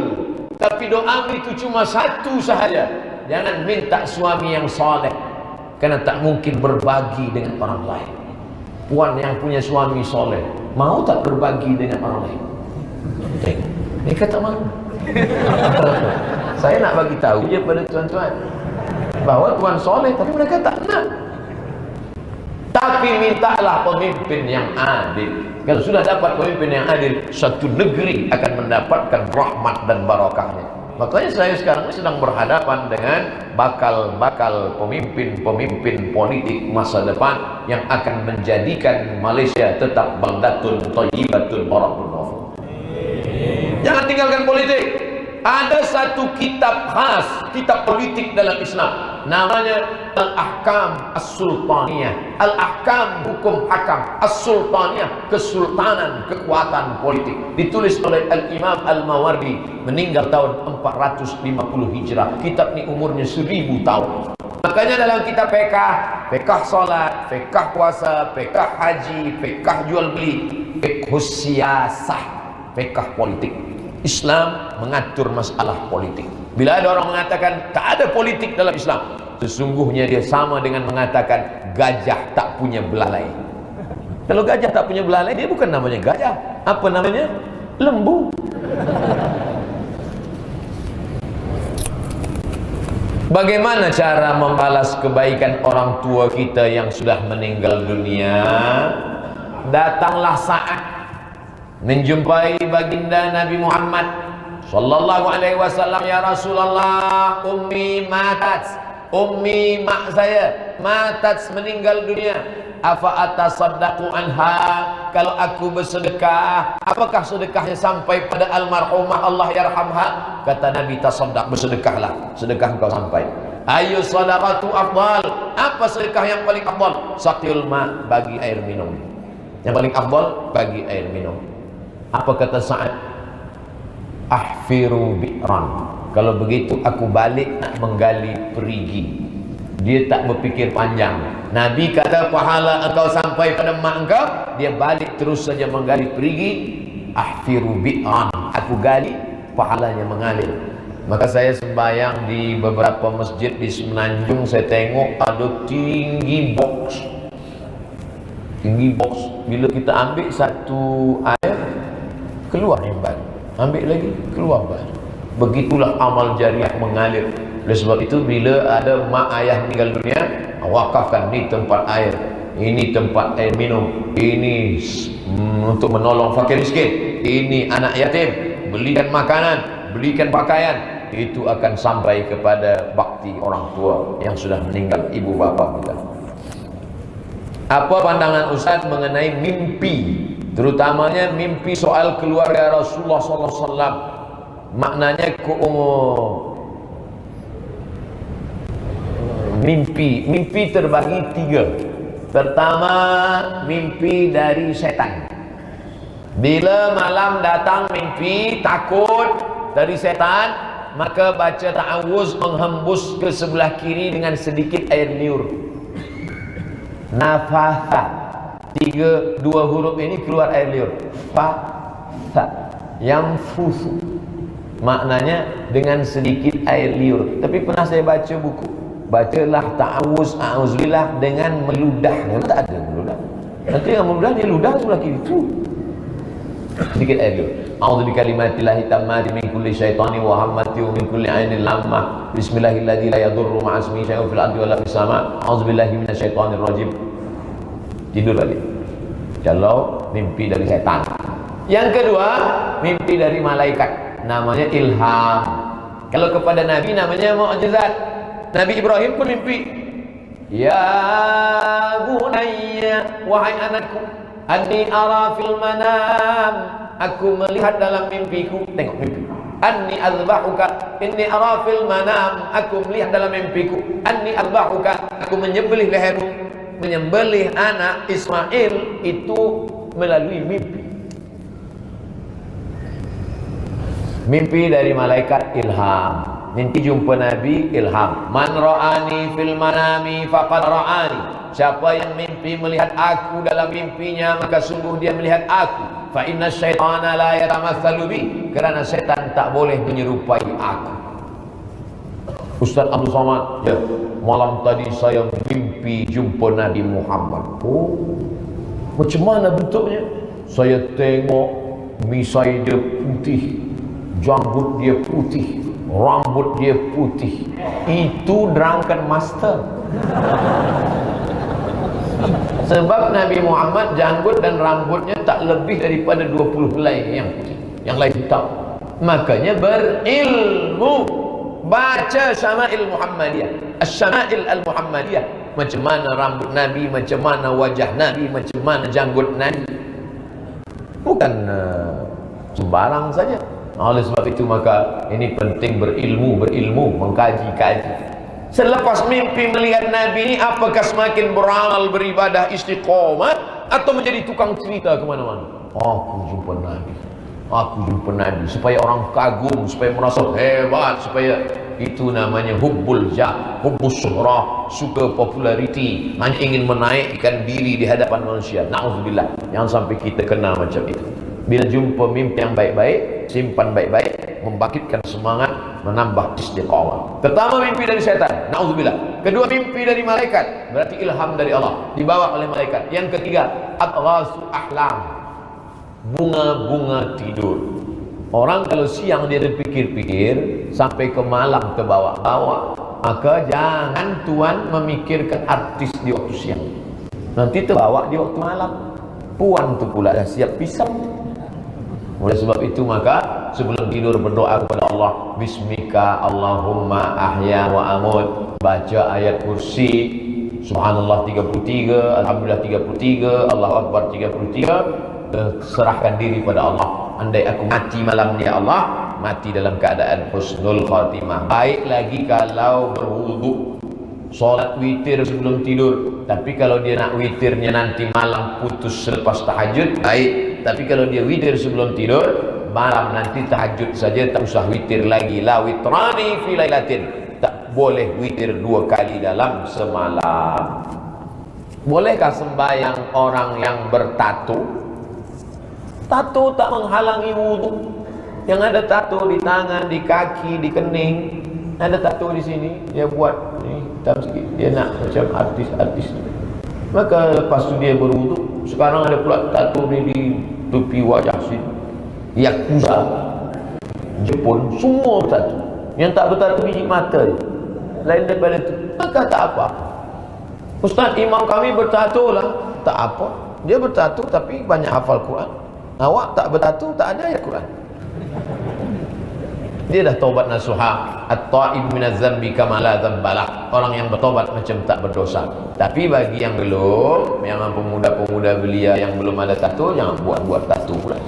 tapi doamu itu cuma satu sahaja, jangan minta suami yang saleh, karena tak mungkin berbagi dengan orang lain. Puan yang punya suami soleh, mau tak berbagi dengan orang lain? Ini kata mau. Saya nak bagi tahu je pada tuan-tuan bahawa tuan soleh, tapi mereka tak nak. Tapi mintalah pemimpin yang adil. Kalau sudah dapat pemimpin yang adil, satu negeri akan mendapatkan rahmat dan barakahnya. Makanya saya sekarang sedang berhadapan dengan bakal-bakal pemimpin-pemimpin politik masa depan yang akan menjadikan Malaysia tetap baldatun thayyibatun barakun ghafur. Jangan tinggalkan politik. Ada satu kitab khas, kitab politik dalam Islam, namanya Al-Ahkam As-Sultaniyah. Al-Ahkam, hukum hakam, As-Sultaniyah, kesultanan, kekuatan politik. Ditulis oleh Al-Imam Al-Mawardi, meninggal tahun 450 Hijrah. Kitab ini umurnya 1000 tahun. Makanya dalam kitab fiqh salat, fiqh puasa, fiqh haji, fiqh jual beli, fiqh siyasah, fiqh politik. Islam mengatur masalah politik. Bila ada orang mengatakan tak ada politik dalam Islam, sesungguhnya dia sama dengan mengatakan gajah tak punya belalai. Kalau gajah tak punya belalai, dia bukan namanya gajah. Apa namanya? Lembu. Bagaimana cara membalas kebaikan orang tua kita yang sudah meninggal dunia? Datanglah saat menjumpai baginda Nabi Muhammad sallallahu alaihi wasallam. Ya Rasulullah, ummi matat, ummi mak saya matat, meninggal dunia. Afa atasaddaqu anha, kalau aku bersedekah, apakah sedekahnya sampai pada almarhumah Allah yarhamha? Kata Nabi, tasaddaq, bersedekahlah, sedekah kau sampai. Ayu sadaqatu afdal, apa sedekah yang paling afdal? Saqil ma, bagi air minum. Yang paling afdal bagi air minum. Apa kata Sa'ad? Ahfiru bi'ran, kalau begitu aku balik nak menggali perigi. Dia tak berfikir panjang. Nabi kata pahala engkau sampai pada mak engkau, dia balik terus saja menggali perigi. Ahfiru bi'ran, aku gali, pahalanya mengalir. Maka saya sembahyang di beberapa masjid di Semenanjung, saya tengok ada tinggi box. Tinggi box, bila kita ambil satu air, keluar yang baru, ambil lagi, keluar baru. Begitulah amal jariah mengalir. Oleh sebab itu, bila ada mak ayah meninggal dunia, wakafkan ni tempat air, ini tempat air minum, ini untuk menolong fakir miskin, ini anak yatim, belikan makanan, belikan pakaian. Itu akan sampai kepada bakti orang tua yang sudah meninggal, ibu bapa kita. Apa pandangan Ustaz mengenai mimpi, terutamanya mimpi soal keluarga Rasulullah SAW? Maknanya mimpi terbagi 3. Pertama, mimpi dari setan. Bila malam datang mimpi takut dari setan, maka baca ta'awuz, menghembus ke sebelah kiri dengan sedikit air liur. Nafatha, 2 huruf ini keluar air liur. Fa, yang fusu, maknanya dengan sedikit air liur. Tapi pernah saya baca buku, bacalah ta'awuz, a'udzubillah dengan meludah. Tak ada meludah. Nanti yang meludah, dia ludah sebelah kiri tu, sedikit air liur. A'udzu bikalimatillahi tammati min kulli syaitani wa hammati wa min kulli ainin lammah. Bismillahilladzi la yadurru ma'a ismihi syai'un fil ardi wa la fis sama'. A'udzu billahi minasyaitonir rajim. Tidur balik. Kalau mimpi dari setan. Yang kedua, mimpi dari malaikat. namanya ilham. Kalau kepada Nabi namanya mukjizat. Nabi Ibrahim pun mimpi. Ya bunayya, wahai anakku, anni ara fil manam, aku melihat dalam mimpiku. Tengok mimpi. Anni azbahuka, inni ara fil manam, aku melihat dalam mimpiku. Anni azbahuka, aku menyembelih lehermu, menyembelih anak Ismail itu melalui mimpi. Mimpi dari malaikat ilham. Mimpi jumpa Nabi ilham. Man ra'ani fil manami faqad ra'ani. Siapa yang mimpi melihat aku dalam mimpinya, maka sungguh dia melihat aku. Fa inna syaitana la yatamatsalu bi, kerana setan tak boleh menyerupai aku. Ustaz Abdul Somad, ya, malam tadi saya mimpi jumpa Nabi Muhammad. Oh, macam mana bentuknya? Saya tengok misai dia putih, janggut dia putih, rambut dia putih. Itu drunken master. Sebab Nabi Muhammad janggut dan rambutnya tak lebih daripada 20 helai yang putih, yang lain hitam. Makanya berilmu, baca Syama'il Muhammadiyah, Asy-Syama'il Al-Muhammadiyah. Macam mana rambut Nabi, macam mana wajah Nabi, macam mana janggut Nabi. Bukan sembarang saja. Oleh sebab itu maka ini penting berilmu, mengkaji-kaji. Selepas mimpi melihat Nabi ini, apakah semakin beramal, beribadah, istiqomah, atau menjadi tukang cerita kemana-mana? Aku jumpa Nabi, supaya orang kagum, supaya merasa hebat, supaya itu namanya hubbul jah, hubbus syuhrah, suka populariti, hanya ingin menaikkan diri di hadapan manusia. Na'udzubillah, jangan sampai kita kena macam itu. Bila jumpa mimpi yang baik-baik, simpan baik-baik, membangkitkan semangat, menambah istiqamah. Pertama, mimpi dari setan, na'udzubillah. Kedua, mimpi dari malaikat, berarti ilham dari Allah, dibawa oleh malaikat. Yang ketiga, adghasu ahlam, bunga-bunga tidur. Orang kalau siang dia berpikir-pikir sampai ke malam terbawa-bawa, maka jangan tuan memikirkan artis di waktu siang, nanti terbawa di waktu malam. Puan tu pula dah siap pisang. Oleh sebab itu maka sebelum tidur berdoa kepada Allah, Bismika Allahumma ahya wa amut, baca ayat kursi, Subhanallah 33, Alhamdulillah 33, Allahu Akbar 33, serahkan diri pada Allah. Andai aku mati malam ni ya Allah, mati dalam keadaan husnul khatimah. Baik lagi kalau berwudu, solat witir sebelum tidur. Tapi kalau dia nak witirnya nanti malam putus selepas tahajud, baik. Tapi kalau dia witir sebelum tidur, malam nanti tahajud saja, tak usah witir lagi. La witrani fi lailatin, tak boleh witir 2 kali dalam semalam. Bolehkah sembahyang orang yang bertato? Tato tak menghalangi wudu. Yang ada tato di tangan, di kaki, di kening, ada tato di sini, dia buat ni hitam sikit, dia nak macam artis-artis. Maka lepas tu dia berwudu. Sekarang ada pula tato ni di tepi wajah sini, Yakuza, Jepun, semua bertato. Yang tak bertato biji mata je, lain daripada itu. Maka tak apa. Ustaz, imam kami bertato lah. Tak apa, dia bertato tapi banyak hafal Quran. Awak tak bertato, tak ada ayat Quran. Dia dah taubat nasuha, at-ta'ib minaz zambi kama la dzambalah. Orang yang bertobat macam tak berdosa. Tapi bagi yang belum, yang pemuda-pemuda belia yang belum ada tato, jangan buat tato pula.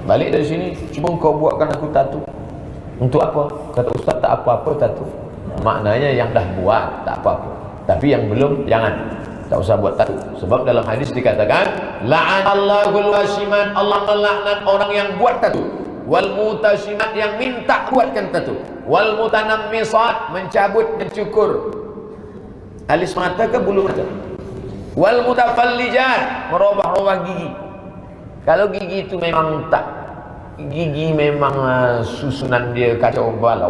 Balik dari sini, cuba kau buatkan aku tato. Untuk apa? Kata ustaz, tak apa-apa tato. Maknanya yang dah buat tak apa-apa. Tapi yang belum, jangan. Tak usah buat tato. Sebab dalam hadis dikatakan, la'anallahul wasiman, Allah melaknat orang yang buat tato. Wal mutasimat, yang minta buatkan tato. Wal mutanammisat, mencabut, mencukur alis mata ke bulu mata. Wal mutafallijat, merubah-rubah gigi. Kalau gigi itu memang tak, gigi memang susunan dia kacau balau,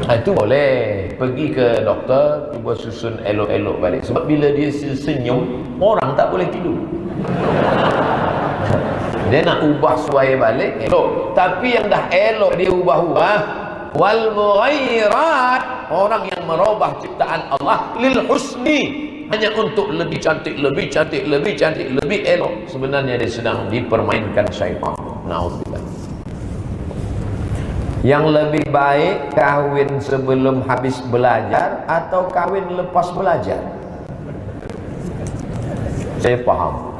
itu boleh pergi ke doktor, cuba susun elok-elok balik. Sebab bila dia senyum, orang tak boleh tidur. Dia nak ubah suai balik, elok. Tapi yang dah elok dia ubah-ubah. Wal mughayyirat, orang yang merubah ciptaan Allah lil husni, hanya untuk lebih cantik, lebih cantik, lebih cantik, lebih elok. Sebenarnya dia sedang dipermainkan syaitan. Na'udzubillah. Yang lebih baik kahwin sebelum habis belajar atau kahwin lepas belajar? Saya paham.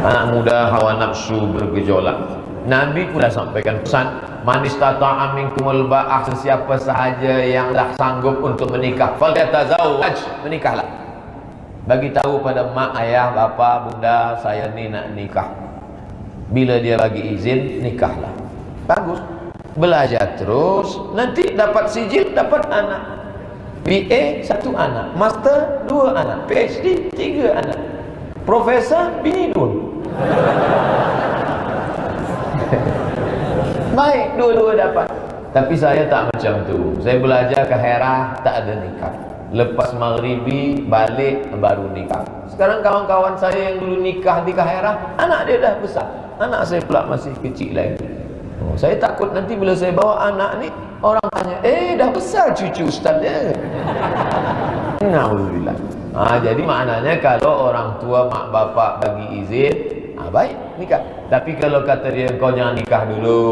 Anak muda hawa nafsu bergejolak. Nabi pun dah sampaikan pesan, man istata'a minkumul ba'ah, sesiapa sahaja yang dah sanggup untuk menikah, falyatazawwaj, menikahlah. Bagi tahu pada mak, ayah, bapa, bunda, saya ni nak nikah. Bila dia bagi izin, nikahlah. Bagus. Belajar terus, nanti dapat sijil, dapat anak. BA 1 anak, master 2 anak, PhD 3 anak, profesor bini 2. Baik, dua-dua dapat. Tapi saya tak macam tu. Saya belajar ke Herah, tak ada nikah. Lepas maghribi balik baru nikah. Sekarang kawan-kawan saya yang dulu nikah di Herah, anak dia dah besar. Anak saya pula masih kecil lagi. Saya takut nanti bila saya bawa anak ni, orang tanya, dah besar cucu ustaz dia. Alhamdulillah. Jadi maknanya kalau orang tua mak bapak bagi izin, baik nikah. Tapi kalau kata dia, kau jangan nikah dulu,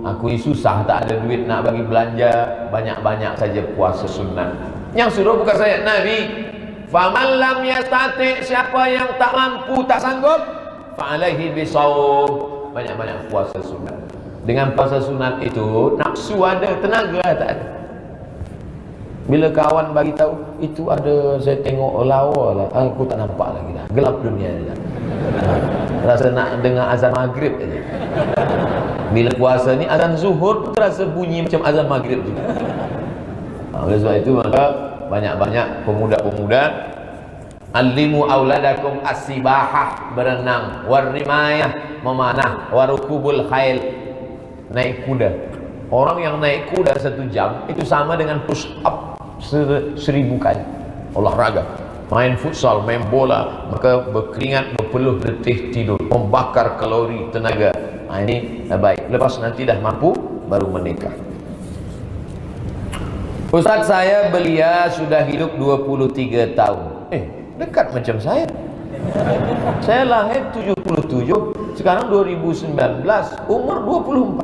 aku ni susah, tak ada duit nak bagi belanja, banyak-banyak saja puasa sunat. Yang suruh bukan saya, Nabi. Faman lam yastati', siapa yang tak mampu, tak sanggup, fa'alaihi bisawm, banyak-banyak puasa sunat. Dengan puasa sunat itu nafsu ada, tenaga tak ada. Bila kawan bagi tahu itu ada, saya tengok lawa lah, aku tak nampak lagi dah, gelap dunia dah. Rasa nak dengar azan maghrib aja. Bila puasa ni azan zuhur pun terasa bunyi macam azan maghrib juga. Oleh sebab itu maka banyak-banyak pemuda-pemuda, alimu auladakum as-sibahah, berenang, warrimayah, memanah, warukubul khail, naik kuda. Orang yang naik kuda 1 jam itu sama dengan push up 1000 kali. Olahraga, main futsal, main bola, maka berkeringat, berpeluh, letih, tidur, membakar kalori, tenaga. Ini baik. Lepas nanti dah mampu baru menikah. Ustaz, saya belia sudah hidup 23 tahun. Dekat macam saya. Saya lahir 77, sekarang 2019, umur 24.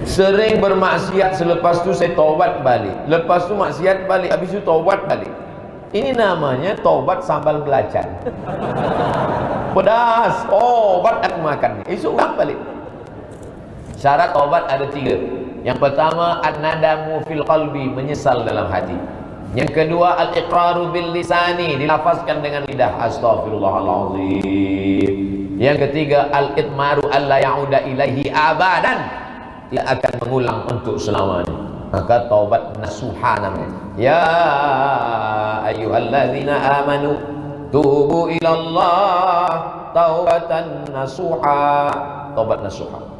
Sering bermaksiat, selepas tu saya taubat balik, lepas tu maksiat balik, habis itu taubat balik. Ini namanya taubat sambal belacan. Pedas, obat aku makan, esok ulang balik. Syarat taubat ada 3. Yang pertama, an-nadamu fil qalbi, menyesal dalam hati. Yang kedua, al-iqraru bil lisani, dilafazkan dengan lidah, astagfirullahalazim. Yang ketiga, al-itmaru alla ya'uda ilaihi abadan, tidak akan mengulang untuk selamanya. Maka taubat nasuha namanya. Ya ayyuhalladzina amanu tubu ilallah taubatan nasuha. Taubat nasuha.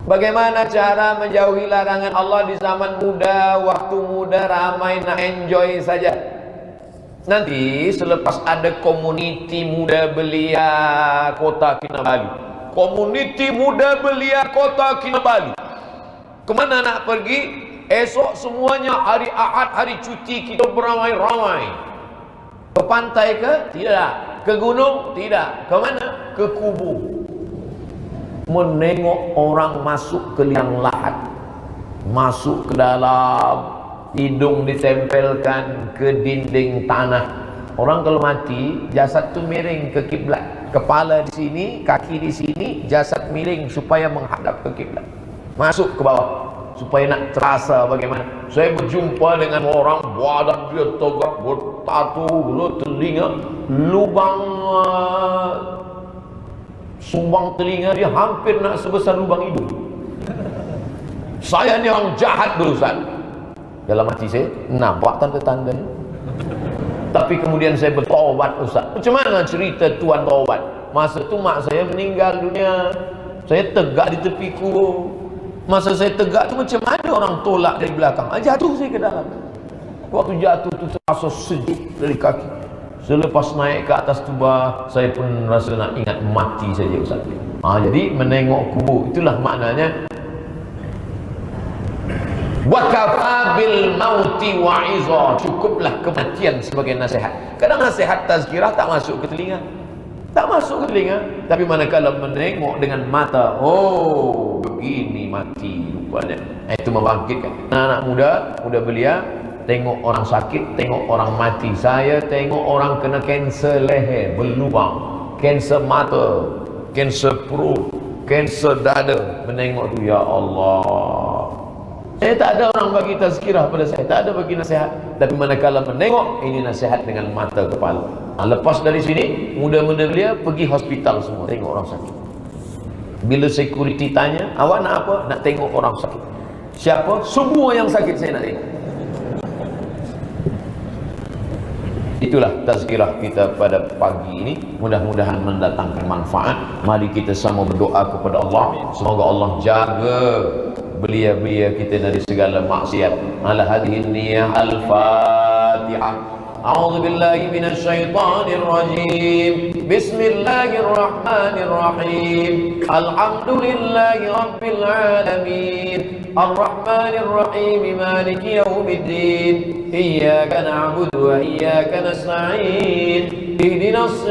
Bagaimana cara menjauhi larangan Allah di zaman muda, waktu muda, ramai nak enjoy saja. Nanti selepas ada komuniti muda belia Kota Kinabalu, komuniti muda belia Kota Kinabalu, kemana nak pergi? Esok semuanya hari Ahad, hari cuti, kita beramai-ramai. Ke pantai ke? Tidak. Ke gunung? Tidak. Ke mana? Ke kubur. Menengok orang masuk ke liang lahat, masuk ke dalam, hidung ditempelkan ke dinding tanah. Orang kalau mati, jasad tu miring ke kiblat, kepala di sini, kaki di sini, jasad miring supaya menghadap ke kiblat. Masuk ke bawah supaya nak terasa bagaimana. Saya berjumpa dengan orang, badan dia tegak, bertatu, telinga, lubang sumbang telinga dia hampir nak sebesar lubang hidung. Saya ni orang jahat berusaha. Dalam hati saya nampak tanda-tandanya. Tapi kemudian saya bertaubat, Ustaz. Macam mana cerita tuan taubat? Masa tu mak saya meninggal dunia, saya tegak di tepi kubur. Masa saya tegak tu macam ada orang tolak dari belakang, jatuh saya ke dalam. Waktu jatuh tu terasa sejuk dari kaki. Selepas naik ke atas tuba, saya pun rasa nak ingat mati saja, Ustaz. Jadi menengok kubur, itulah maknanya wa kafa bil mauti wa'iza, cukuplah kematian sebagai nasihat. Kadang nasihat tazkirah tak masuk ke telinga. tak masuk ke telinga. Tapi manakala menengok dengan mata, oh begini mati rupanya, itu membangkitkan. Anak muda belia, tengok orang sakit, tengok orang mati. Saya tengok orang kena kanser leher berlubang, kanser mata, kanser perut, kanser dada. Menengok tu, ya Allah, saya tak ada orang bagi tazkirah pada saya, tak ada bagi nasihat. Tapi manakala menengok, ini nasihat dengan mata kepala. Lepas dari sini, muda-muda belia pergi hospital semua, tengok orang sakit. Bila security tanya, awak nak apa? Nak tengok orang sakit. Siapa? Semua yang sakit saya nak tengok. Itulah tazkirah kita pada pagi ini. Mudah-mudahan mendatangkan manfaat. Mari kita sama berdoa kepada Allah, semoga Allah jaga belia-belia kita dari segala maksiat. Ala hadhihi niyyah al-Fatihah. A'udzu billahi minasy syaithanir rajim. Bismillahir rahmanir rahim. Alhamdulillahi rabbil alamin. Ar-rahmanir rahim. Maliki yaumiddin. Iyyaka na'budu wa iyyaka nasta'in. Ihdinas